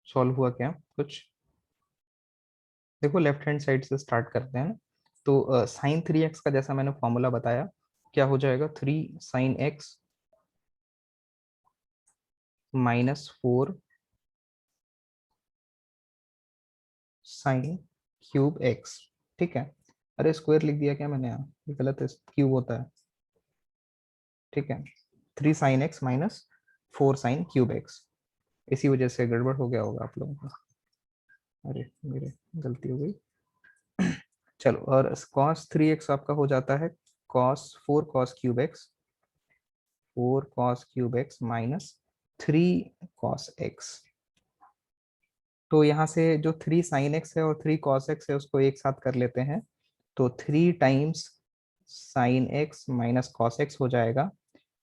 सॉल्व हुआ क्या कुछ? देखो लेफ्ट हैंड साइड से स्टार्ट करते हैं। तो साइन 3x का जैसा मैंने फॉर्मूला बताया, क्या हो जाएगा, 3 sin x -4 sine cube x. ठीक है, अरे स्क्वायर लिख दिया क्या मैंने यहाँ, ये गलत है, क्यूब होता है। ठीक है, 3 sine x -4 sine cube x, इसी वजह से गड़बड़ हो गया होगा आप लोगों का। अरे मेरे गलती हो गई। चलो, और cos 3x आपका हो जाता है cos 4 cos cube x, 4 cos cube x -3 cos x। तो यहाँ से जो 3 sin x है और 3 cos x है उसको एक साथ कर लेते हैं, तो 3 times sin x cos x हो जाएगा,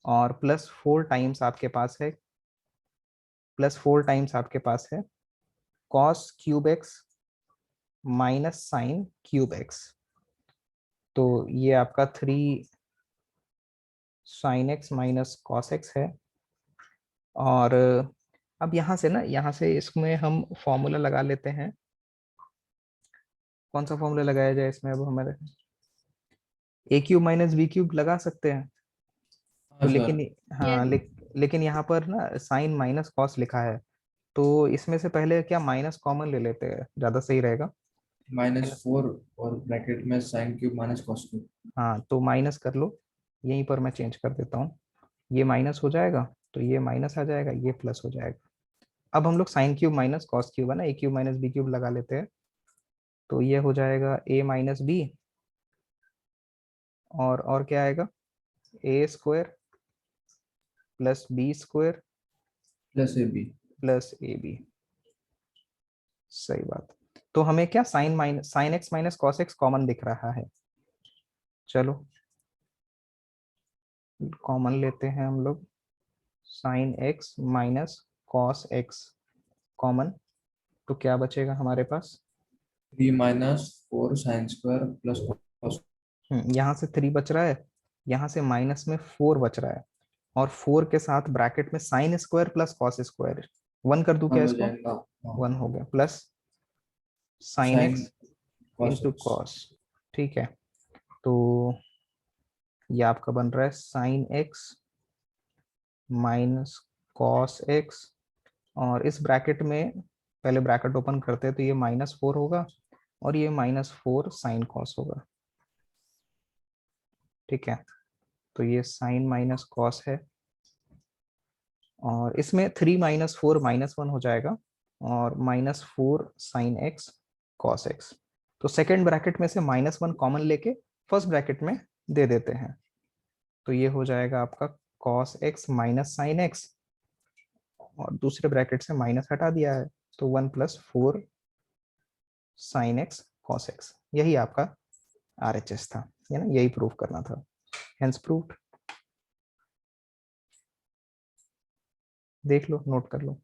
और +4 टाइम्स आपके पास है cos cube x sin cube x. तो ये आपका 3 sin x cos x है। और अब यहाँ से ना, यहाँ से इसमें हम फॉर्मूला लगा लेते हैं। कौन सा फॉर्मूला लगाया जाए इसमें? अब हमारे a³ - b³ लगा सकते हैं, तो हाँ लेकिन सर, हाँ लेकिन यहाँ पर ना साइन माइनस कॉस लिखा है, तो इसमें से पहले क्या माइनस कॉमन ले लेते हैं, ज्यादा सही रहेगा। -4 और ब्रैकेट में साइन क्यूब -cos क्यूब। हाँ, तो माइनस कर लो, यहीं पर मैं चेंज कर देता हूँ, ये माइनस हो जाएगा, तो ये माइनस आ जाएगा, ये प्लस हो जाएगा। अब हम लोग साइन क्यूब कॉस क्यूब है ना, a³ - b³ लगा लेते हैं, तो ये हो जाएगा a - b, और क्या आएगा, a² + b² +ab। + ab। सही बात। तो हमें क्या sine x cos x common दिख रहा है। चलो कॉमन लेते हैं हम लोग, sine x cos x common, तो क्या बचेगा हमारे पास, 3 -4 sin² + cos। यहाँ से 3 बच रहा है, यहाँ से माइनस में 4 बच रहा है, और 4 के साथ ब्रैकेट में sin² + cos², 1 कर दूं क्या 1 हो इसको, जाएगा। 1 हो गया, plus sin sine x cos * x। cos। ठीक है, तो ये आपका बन रहा है sin x cos x, और इस ब्रैकेट में पहले ब्रैकेट ओपन करते हैं, तो ये -4 होगा, और ये -4 sin cos होगा। ठीक है, तो ये sin cos है, और इसमें 3 - 4 -1 हो जाएगा, और -4 sin x cos x। तो सेकेंड ब्रैकेट में से -1 कॉमन लेके फर्स्ट ब्रैकेट में दे देते हैं, तो ये हो जाएगा आपका cos x sin x, और दूसरे ब्रैकेट से माइनस हटा दिया है, तो 1 + 4 sin x cos x, यही आपका RHS था, है ना, यही प्रूव करना था, हेंस प्रूव्ड। देख लो, नोट कर लो।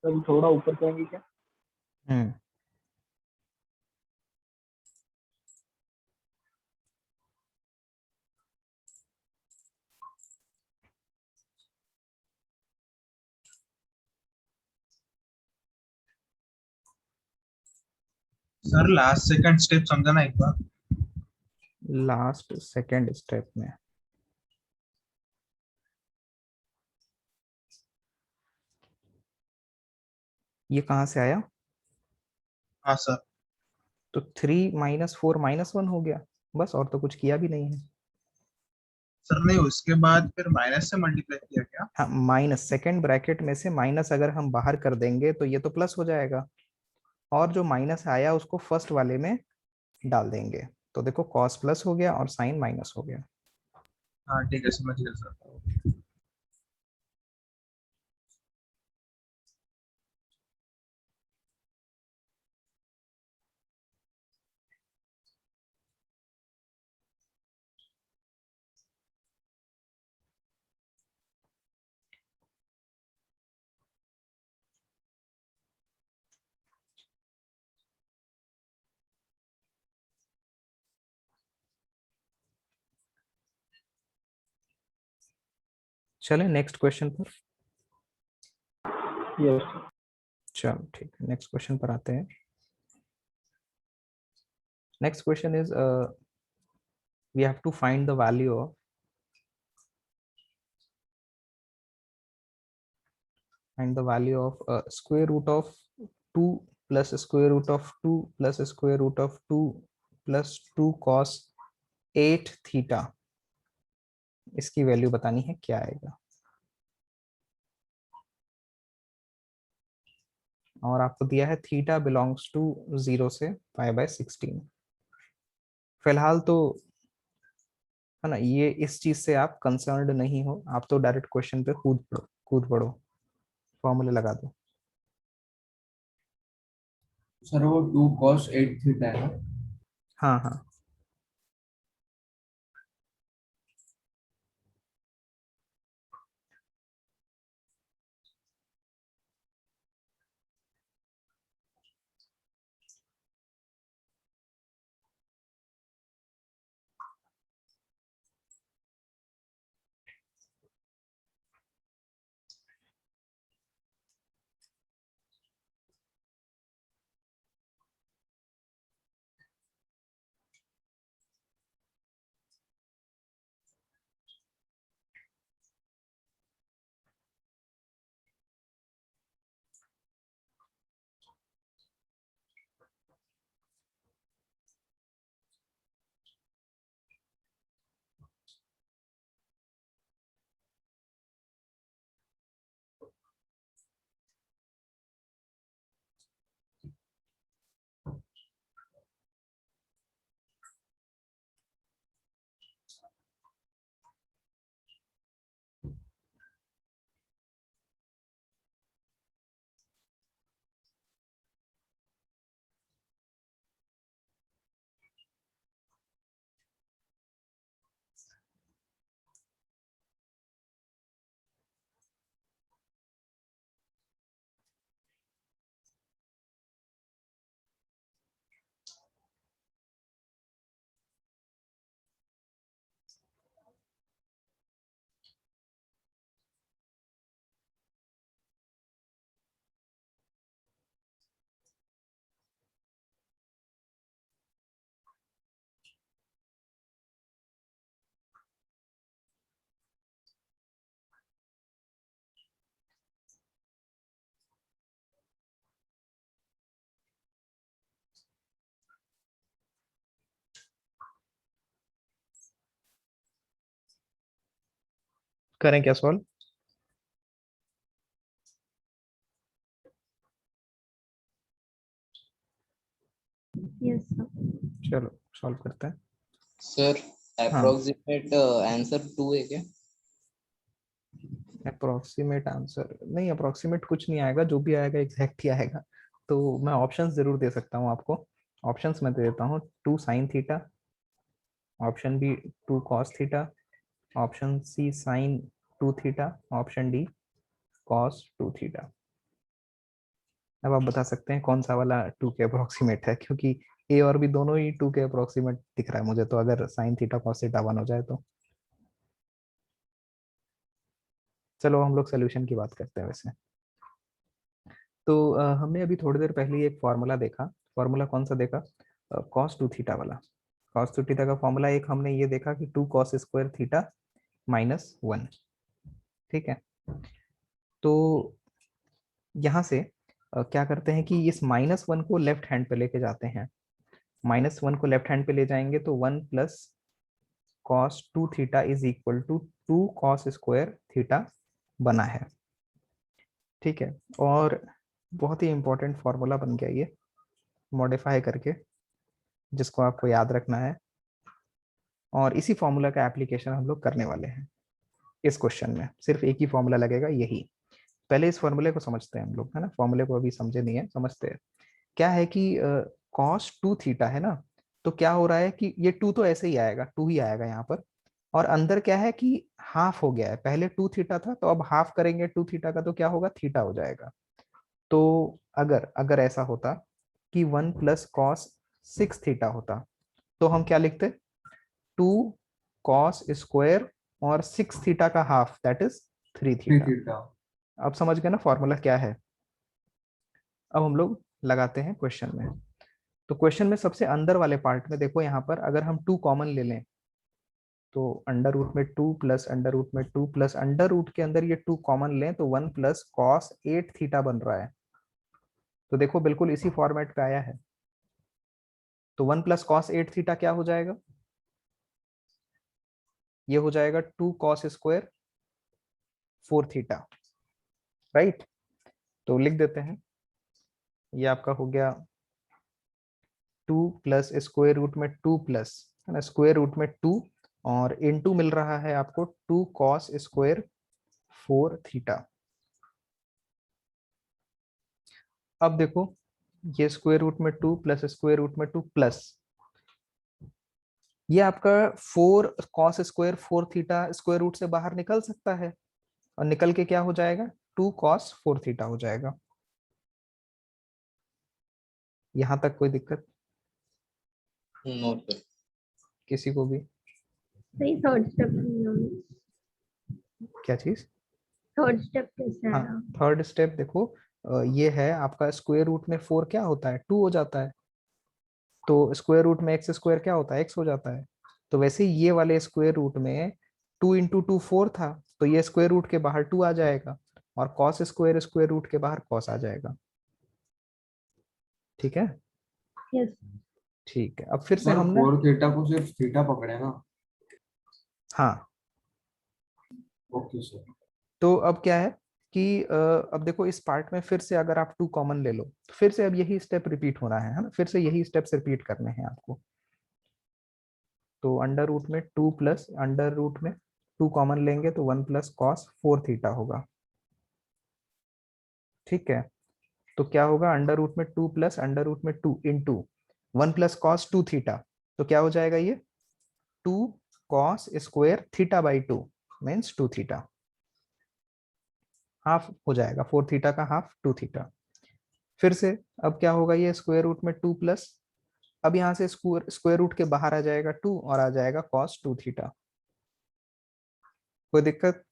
तो थोड़ा ऊपर करेंगे क्या? हम्म सर लास्ट सेकंड स्टेप समझाना एक बार। लास्ट सेकेंड स्टेप में ये कहाँ से आया, हाँ सर। तो 3 - 4 -1 हो गया, बस, और तो कुछ किया भी नहीं है। सर ने उसके बाद फिर माइनस से मल्टीप्लाई किया क्या? हाँ, माइनस, सेकेंड ब्रैकेट में से माइनस अगर हम बाहर कर देंगे तो ये तो प्लस हो जाएगा, और जो माइनस आया उसको फर्स्ट वाले में डाल देंगे। तो देखो कॉस प्लस हो गया और साइन माइनस हो गया। हाँ ठीक है, समझ गया सर। चले नेक्स्ट क्वेश्चन पर। यस चलो ठीक है, नेक्स्ट क्वेश्चन पर आते हैं। Next question is we have to find the value of square root of 2 plus square root of 2 plus square root of 2 plus 2 cos 8 theta. इसकी वैल्यू बतानी है, क्या आएगा। और आपको दिया है थीटा बिलोंग्स टू 0 से π/16। फिलहाल तो है ना, ये इस चीज से आप कंसर्न्ड नहीं हो, आप तो डायरेक्ट क्वेश्चन पे कूद पड़ो, फॉर्मूले लगा दो। सर वो 2 cos 8 थीटा है ना? हाँ हाँ, करें क्या सॉल्व। Yes sir. चलो सॉल्व करते हैं। सर हाँ, अप्रोक्सीमेट आंसर 2 है क्या? अप्रोक्सीमेट आंसर नहीं, अप्रोक्सीमेट कुछ नहीं आएगा, जो भी आएगा एग्जैक्ट ही आएगा। तो मैं ऑप्शंस जरूर दे सकता हूँ आपको। ऑप्शंस मैं दे देता हूँ, 2 sin theta, option B 2 cos theta, option C sin 2 theta, option D cos 2 theta. अब आप बता सकते हैं कौन सा वाला 2 के अप्रोक्सीमेट है, क्योंकि ए और बी दोनों ही 2 के अप्रोक्सीमेट दिख रहा है मुझे, तो अगर sin थीटा cos थीटा 1 हो जाए तो। चलो हम लोग सोल्यूशन की बात करते हैं वैसे। तो हमने अभी थोड़ी देर पहले एक फॉर्मूला देखा। फॉर्मूला कौन सा देखा, cos 2 थीटा वाला। cos 2 थीटा का फॉर्मूला एक हमने ये देखा कि 2 cos स्क्वायर थीटा -1। ठीक है, तो यहाँ से क्या करते हैं कि इस -1 को लेफ्ट हैंड पे लेके जाते हैं। -1 को लेफ्ट हैंड पे ले जाएंगे तो 1 plus cos 2 theta is equal to 2 cos square theta बना है। ठीक है, और बहुत ही इंपॉर्टेंट फॉर्मूला बन गया ये। मॉडिफाई करके, जिसको आपको याद रखना है, और इसी फॉर्मूला का एप्लीकेशन हम लोग करने वाले हैं इस क्वेश्चन में। सिर्फ एक ही फॉर्मूला लगेगा, यही। पहले इस फॉर्मूले को समझते हैं हम लोग, है ना। फॉर्मूले को अभी समझे नहीं है, समझते हैं। क्या है कि cos 2 थीटा है ना, तो क्या हो रहा है कि ये 2 तो ऐसे ही आएगा, 2 ही आएगा यहाँ पर, और अंदर क्या है कि हाफ हो गया है। पहले 2 थीटा था, तो अब हाफ करेंगे 2 थीटा का, तो क्या होगा, थीटा हो जाएगा। तो अगर अगर ऐसा होता कि 1 प्लस कॉस 6 थीटा होता, तो हम क्या लिखते, 2 कॉस स्क्वायर और 6 थीटा का half, that is 3 three theta. Theta. अब समझ गए ना फॉर्मूला क्या है। अब हम लोग लगाते हैं क्वेश्चन में। तो क्वेश्चन में सबसे अंदर वाले पार्ट में देखो, यहाँ पर अगर हम 2 कॉमन ले लें, तो अंडर रूट में 2 प्लस अंडर रूट में 2 प्लस अंडर रूट के अंदर ये 2 कॉमन लें, तो 1 प्लस कॉस 8 थीटा बन रहा है। तो देखो बिल्कुल इसी फॉर्मेट पे आया है। तो 1 प्लस कॉस 8 थीटा क्या हो जाएगा, ये हो जाएगा 2 कॉस स्क्वायर 4 थीटा, राइट। तो लिख देते हैं, ये आपका हो गया 2 प्लस स्क्वायर रूट में 2 प्लस, है ना, स्क्वायर रूट में 2, और इनटू मिल रहा है आपको 2 कॉस स्क्वायर 4 थीटा। अब देखो, ये स्क्वायर रूट में 2 प्लस स्क्वायर रूट में 2 प्लस, ये आपका 4 cos square 4 theta square root से बाहर निकल सकता है, और निकल के क्या हो जाएगा, 2 कॉस 4 थीटा हो जाएगा। यहां तक कोई दिक्कत नो सर। किसी को भी? सही, थर्ड स्टेप। क्या चीज? थर्ड स्टेप कैसे हाँ, आया? थर्ड स्टेप देखो, ये है आपका स्क्वायर रूट में 4 क्या होता है, 2 हो जाता है। तो स्क्वायर रूट में एक्स स्क्वायर क्या होता है, एक्स हो जाता है। तो वैसे ही ये वाले स्क्वायर रूट में 2 इंटू 2 4 था, तो ये स्क्वायर रूट के बाहर 2 आ जाएगा, और कॉस स्क्वायर स्क्वायर रूट के बाहर कॉस आ जाएगा। ठीक है, यस। ठीक है। अब फिर से सर हमने, 4 थीटा को सिर्फ थीटा पकड़े ना। हाँ, ओके सर। तो अब क्या है कि अब देखो इस पार्ट में फिर से अगर आप 2 कॉमन ले लो, तो फिर से अब यही स्टेप रिपीट होना है ना, फिर से यही स्टेप्स रिपीट करने हैं आपको। तो अंडर रूट में 2 प्लस अंडर रूट में 2 कॉमन लेंगे, तो 1 प्लस कॉस 4 थीटा होगा। ठीक है, तो क्या होगा, अंडर रूट में 2 प्लस अंडर रूट में 2 इंटू 1 प्लस कॉस 2 थीटा, तो क्या हो जाएगा, ये 2 cos square theta by 2 means 2 theta, half हो जाएगा, 4 थीटा का हाफ 2 थीटा। फिर से अब क्या होगा, ये स्क्वायर रूट में 2 प्लस, अब यहाँ से स्क्वायर रूट के बाहर आ जाएगा 2, और आ जाएगा कॉस 2 थीटा। कोई दिक्कत?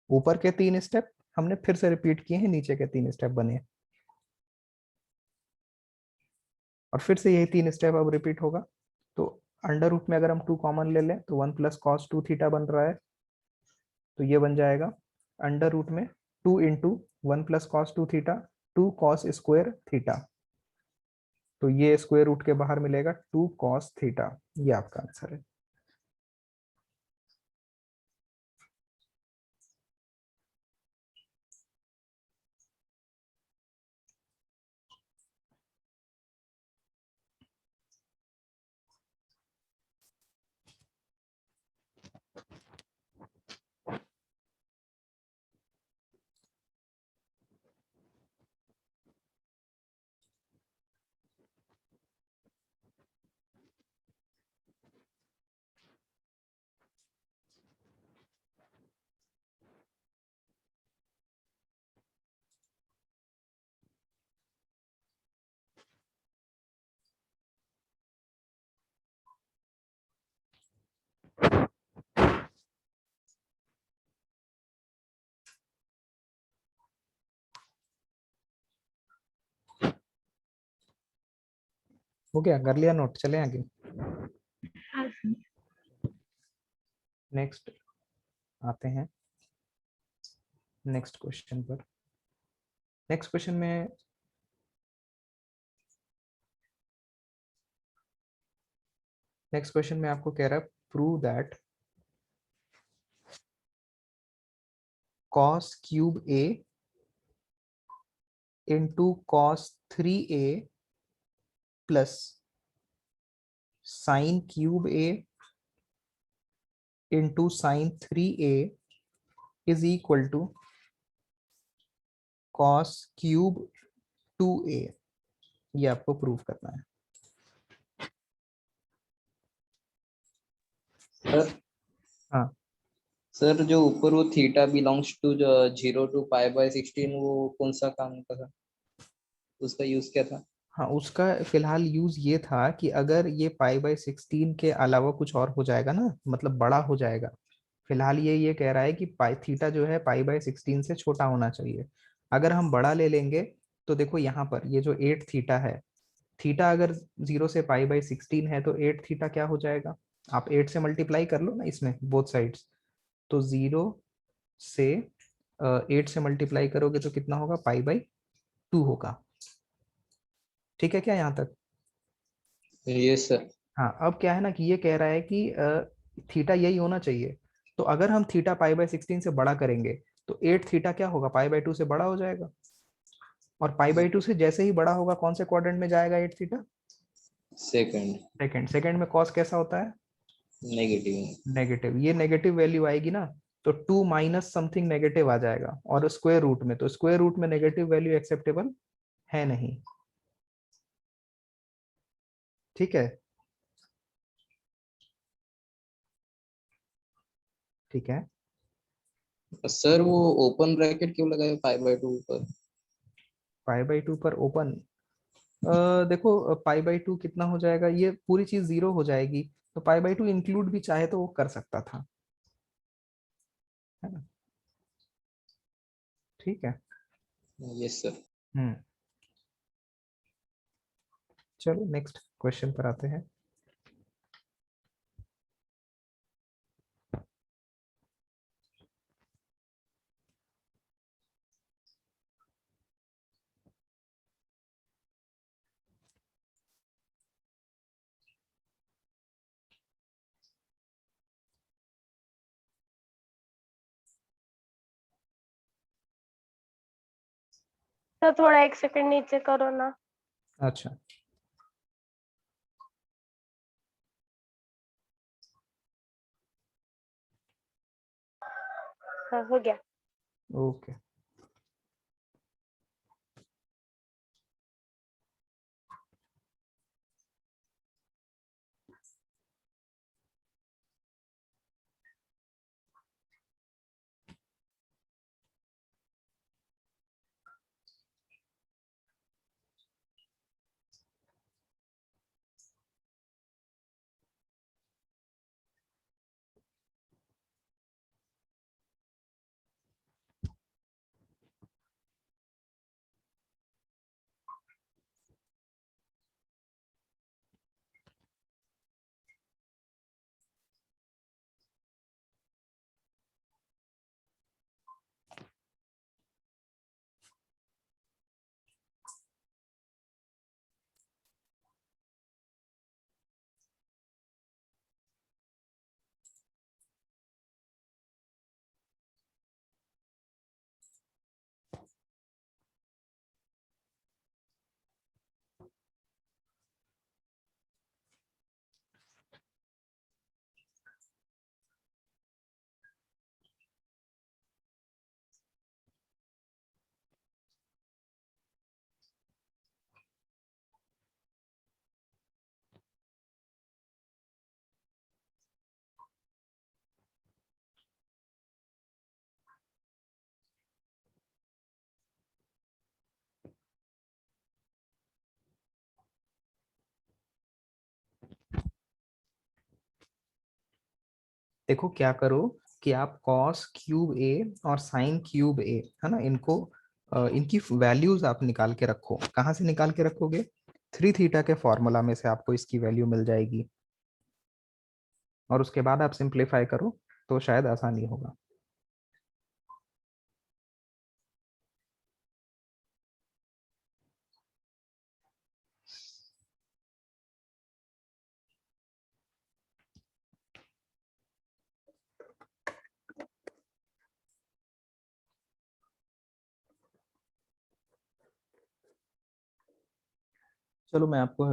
ऊपर के 3 स्टेप हमने फिर से रिपीट किए हैं, नीचे के 3 स्टेप बने, और फिर से यही 3 स्टेप अब रिपीट होगा। तो अंडर रूट में अगर हम 2 कॉमन ले लें, तो 1 प्लस कॉस 2 थीटा बन रहा है, तो ये बन जाएगा अंडर रूट में 2 into 1 plus cos 2 theta 2 cos square theta, तो ये स्क्वायर रूट के बाहर मिलेगा 2 कॉस थीटा। ये आपका आंसर है। हो गया, कर लिया नोट, चले आगे। नेक्स्ट आते हैं नेक्स्ट क्वेश्चन पर। नेक्स्ट क्वेश्चन में आपको कह रहा है, prove that cos cube a into cos 3a plus sine cube A into sine 3a is equal to cos cube 2a। ये आपको प्रूव करना है। सर हाँ सर जो ऊपर वो थीटा बिलोंग्स टू 0 to π/16 वो कौन सा काम का था, उसका यूज क्या था? हाँ, उसका फिलहाल यूज ये था कि अगर ये π/16 के अलावा कुछ और हो जाएगा ना, मतलब बड़ा हो जाएगा। फिलहाल ये कह रहा है कि पाई थीटा जो है π/16 से छोटा होना चाहिए। अगर हम बड़ा ले लेंगे तो देखो यहाँ पर ये जो 8 थीटा है, थीटा अगर 0 से π/16 है तो 8 थीटा क्या हो जाएगा, आप 8 से मल्टीप्लाई कर लो ना इसमें बोथ साइड्स। तो 0 से 8 से मल्टीप्लाई करोगे तो कितना होगा, π/2 होगा। ठीक है क्या यहाँ तक? ये सर। हाँ, अब क्या है ना कि ये कह रहा है कि थीटा यही होना चाहिए। तो अगर हम थीटा π/16 से बड़ा करेंगे तो 8 थीटा क्या होगा, π/2 से बड़ा हो जाएगा। और π/2 से जैसे ही बड़ा होगा कौन से क्वाड्रेंट में जाएगा 8 थीटा? सेकंड। सेकंड में कॉस कैसा होता है, नेगेटिव। नेगेटिव। ये नेगेटिव वैल्यू आएगी ना तो 2 माइनस समथिंग नेगेटिव आ जाएगा, और स्क्वायर रूट में, तो स्क्वायर रूट में नेगेटिव वैल्यू एक्सेप्टेबल है नहीं। ठीक है, ठीक है। सर वो ओपन ब्रैकेट क्यों लगाए π/2 पर? π/2 पर ओपन, देखो π/2 कितना हो जाएगा, ये पूरी चीज 0 हो जाएगी, तो π/2 इंक्लूड भी चाहे तो वो कर सकता था, है ना। ठीक है। Yes sir. हम्म, चलो नेक्स्ट क्वेश्चन पर आते हैं। तो थोड़ा 1 सेकंड नीचे करो ना। अच्छा, हाँ, हो गया। ओके। देखो क्या करो कि आप cos क्यूब ए और sin क्यूब ए, है ना, इनको इनकी वैल्यूज आप निकाल के रखो। कहाँ से निकाल के रखोगे, 3 थीटा के फॉर्मूला में से आपको इसकी वैल्यू मिल जाएगी, और उसके बाद आप सिंप्लीफाई करो तो शायद आसानी होगा। चलो मैं आपको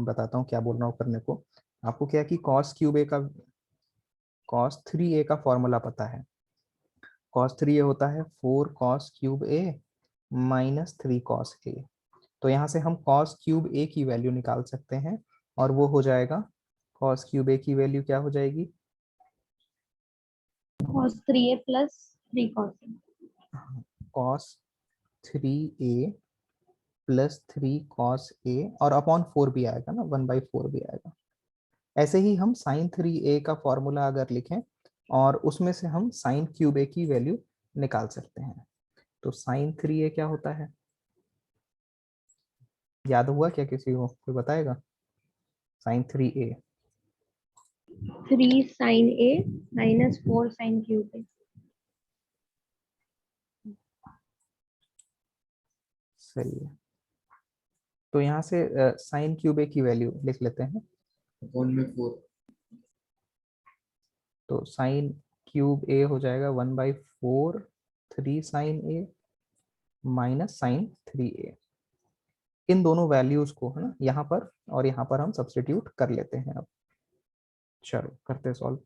बताता हूँ क्या बोल रहा हूँ करने को। आपको क्या है कि cos क्यूब ए का cos 3a का फॉर्मूला पता है। cos 3a होता है 4 cos cube A minus 3 cos a। तो यहाँ से हम cos क्यूब a की वैल्यू निकाल सकते हैं और वो हो जाएगा, cos क्यूब a की वैल्यू क्या हो जाएगी, cos 3a plus 3 cos a। cos 3a plus 3 cos a और अपॉन 4 भी आएगा ना, 1/4 भी आएगा। ऐसे ही हम sin 3a का फॉर्मूला अगर लिखें और उसमें से हम sin क्यूब a की वैल्यू निकाल सकते हैं। तो sin 3a क्या होता है, याद हुआ क्या किसी को, कोई बताएगा? sin 3a 3 sin a minus 4 sin cube a। सही है। तो यहाँ से sin क्यूब a की वैल्यू लिख लेते हैं। अपॉन में 4। तो sin क्यूब a हो जाएगा 1/4 3 sin a minus sin 3a। इन दोनों वैल्यूज को है ना यहाँ पर और यहाँ पर हम सब्स्टिट्यूट कर लेते हैं। अब चलो करते हैं सॉल्व।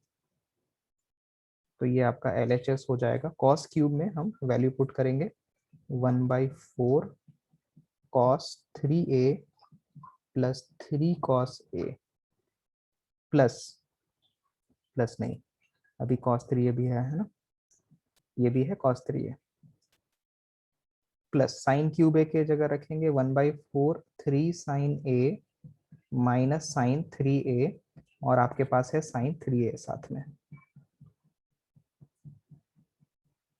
तो ये आपका LHS हो जाएगा, cos क्यूब में हम वैल्यू पुट करेंगे 1/4 cos 3a plus 3 cos a plus plus नहीं, अभी cos 3a भी है ना, ये भी है cos 3a plus sine cube A के जगह रखेंगे 1/4 3 sin a minus sin 3a और आपके पास है sin 3a साथ में।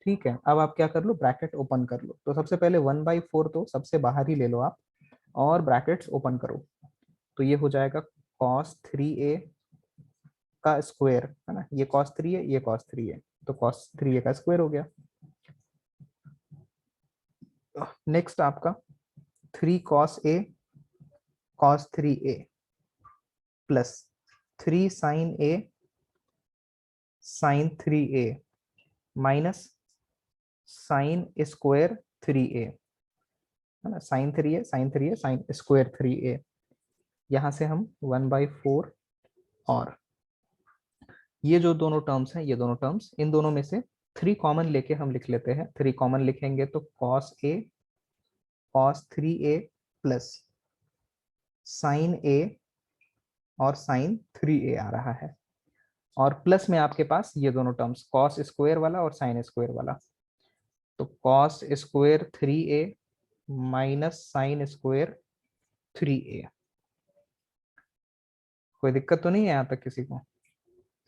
ठीक है, अब आप क्या कर लो, ब्रैकेट ओपन कर लो। तो सबसे पहले 1/4 तो सबसे बाहर ही ले लो आप और ब्रैकेट्स ओपन करो। तो ये हो जाएगा cos 3a का स्क्वायर है ना, ये cos 3 है, ये cos 3 है, तो cos 3a का स्क्वायर हो गया। नेक्स्ट आपका 3 cos a cos 3a plus 3 sin a sin 3a minus sin square 3a है ना, sin 3a sin square 3a। यहाँ से हम 1/4 और ये जो दोनों टर्म्स हैं, ये दोनों टर्म्स, इन दोनों में से 3 कॉमन लेके हम लिख लेते हैं। 3 कॉमन लिखेंगे तो cos a cos 3a plus sin a और sin 3a आ रहा है और प्लस में आपके पास ये दोनों टर्म्स cos स्क्वायर वाला और sin स्क्वायर वाला। तो cos square 3a minus sin square 3a। कोई दिक्कत तो नहीं है यहाँ तक किसी को?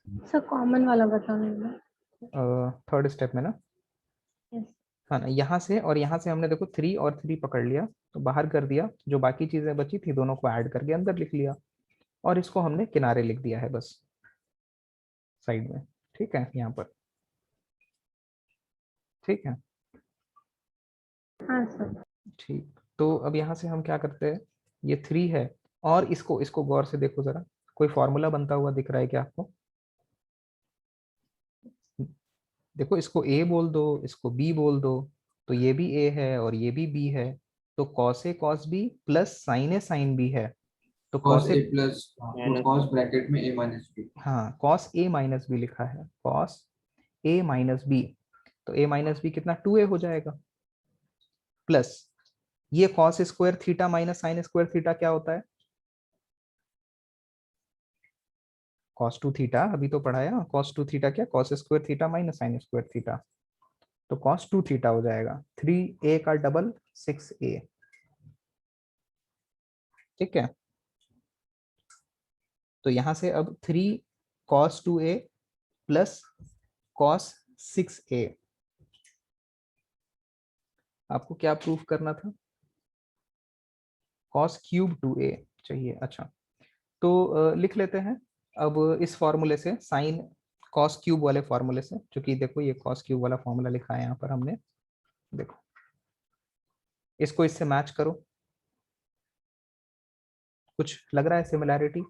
सर कॉमन वाला बताओ। थर्ड स्टेप में ना, यस। हाँ ना, यहाँ से और यहाँ से हमने देखो 3 और 3 पकड़ लिया तो बाहर कर दिया, जो बाकी चीजें बची थी दोनों को ऐड करके अंदर लिख लिया और इसको हमने किनारे लिख दिया है बस साइड में। ठीक है, यहाँ पर ठीक है। हाँ सर। ठीक, तो अब यहाँ से हम क्या करते हैं, ये 3 है और इसको इसको गौर से देखो जरा, कोई फॉर्मूला बनता हुआ दिख रहा है क्या आपको? देखो, इसको a बोल दो, इसको b बोल दो, तो ये भी a है और ये भी b है, तो cos a cos b plus sin a sin b है, तो cos cos a a plus cos bracket में a माइनस b। हाँ cos a माइनस b लिखा है, cos a माइनस b, तो a माइनस b कितना 2a हो जाएगा प्लस ये cos square theta minus sin square theta क्या होता है, cos 2 थीटा, अभी तो पढ़ाया cos 2 थीटा क्या, cos square theta minus sin square theta, तो cos 2 थीटा हो जाएगा 3a का डबल 6a। ठीक है, तो यहां से अब 3 cos 2a plus cos 6a, आपको क्या प्रूफ करना था, cos क्यूब 2a चाहिए। अच्छा, तो लिख लेते हैं अब इस फॉर्मूले से, साइन cos क्यूब वाले फॉर्मूले से, क्योंकि देखो ये cos क्यूब वाला फॉर्मूला लिखा है यहाँ पर हमने, देखो इसको इससे मैच करो, कुछ लग रहा है सिमिलैरिटी?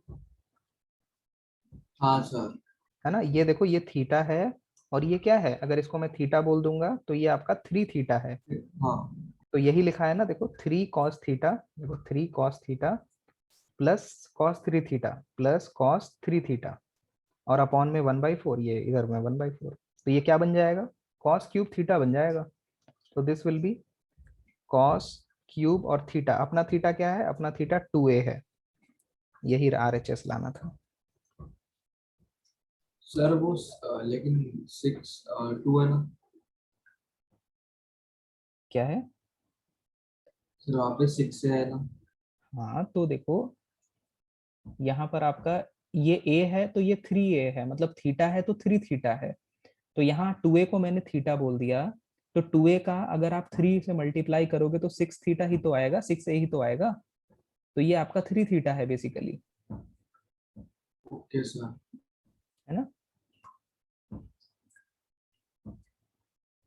हाँ सर। है ना, ये देखो ये थीटा है और ये क्या है, अगर इसको मैं थीटा बोल दूंगा तो ये आपका 3 थीटा है, हाँ। तो यही लिखा है ना, देखो 3 cos थीटा, देखो 3 cos theta plus cos 3 theta plus cos 3 theta और अपॉन में 1/4, ये इधर में 1/4, तो ये क्या बन जाएगा, cos क्यूब थीटा बन जाएगा। तो this will be cos cube, और थीटा, अपना थीटा क्या है, अपना थीटा 2a है, यही RHS लाना था। सर वो लेकिन 2 है ना क्या है, सर, वहाँ पे 6 से है ना। हाँ तो देखो यहाँ पर आपका ये a है तो ये 3a है, मतलब थीटा है तो 3 थीटा है, तो यहाँ 2a को मैंने थीटा बोल दिया, तो 2a का अगर आप 3 से मल्टीप्लाई करोगे तो 6 थीटा ही तो आएगा, 6a ही तो आएगा, तो ये आपका 3 थीटा है बेसिकली, ओके सर। है ना,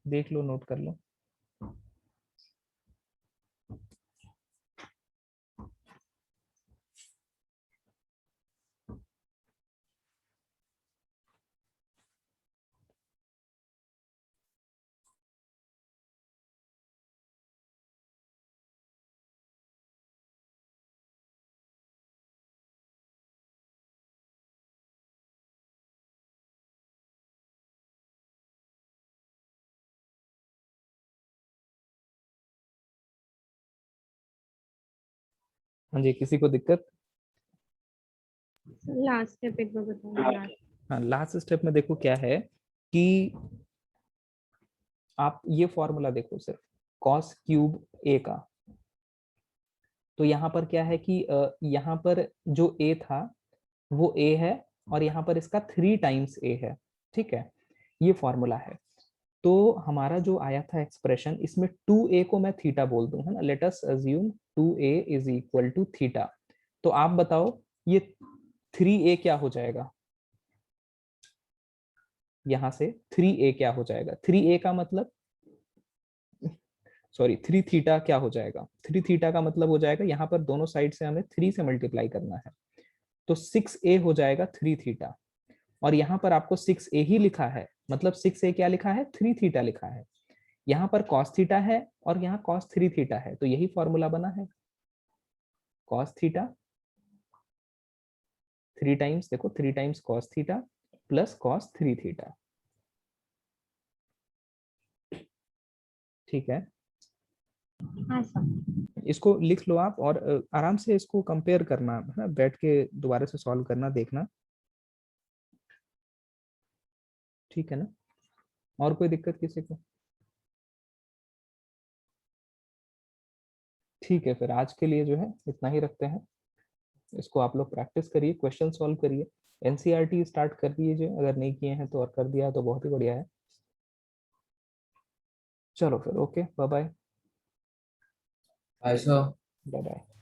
देख लो, नोट कर लो। हाँ जी, किसी को दिक्कत? लास्ट स्टेप एक बार बताओ, लास्ट। हाँ, लास्ट स्टेप में देखो क्या है कि आप ये फॉर्मूला देखो सिर्फ cos क्यूब a का, तो यहाँ पर क्या है कि यहाँ पर जो a था वो a है और यहाँ पर इसका 3 टाइम्स a है, ठीक है, ये फॉर्मूला है। तो हमारा जो आया था एक्सप्रेशन, इसमें 2a को मैं थीटा बोल दूं, है ना, let us assume 2a is equal to theta, तो आप बताओ ये 3a क्या हो जाएगा, यहाँ से 3a क्या हो जाएगा, 3a का मतलब, सॉरी 3 थीटा क्या हो जाएगा, 3 थीटा का मतलब हो जाएगा, यहाँ पर दोनों साइड से हमें 3 से मल्टीप्लाई करना है, तो 6a हो जाएगा 3 थीटा, और यहाँ पर आपको 6a ही लिखा है, मतलब 6a क्या लिखा है, 3 थीटा लिखा है, यहाँ पर cos थीटा है और यहाँ cos 3 थीटा है, तो यही फॉर्मूला बना है, cos थीटा 3 टाइम्स, देखो 3 times cos theta plus cos 3 theta, ठीक है, हाँ सर। इसको लिख लो आप और आराम से इसको कंपेयर करना है ना, बैठ के दोबारा से सॉल्व करना, देखना, ठीक है ना, और कोई दिक्कत किसी को? ठीक है, फिर आज के लिए जो है इतना ही रखते हैं, इसको आप लोग प्रैक्टिस करिए, क्वेश्चन सॉल्व करिए, एनसीईआरटी स्टार्ट कर दीजिए, अगर नहीं किए हैं तो, और कर दिया है तो बहुत ही बढ़िया है। चलो फिर, ओके, बाय बाय। ऐसा बाय बाय।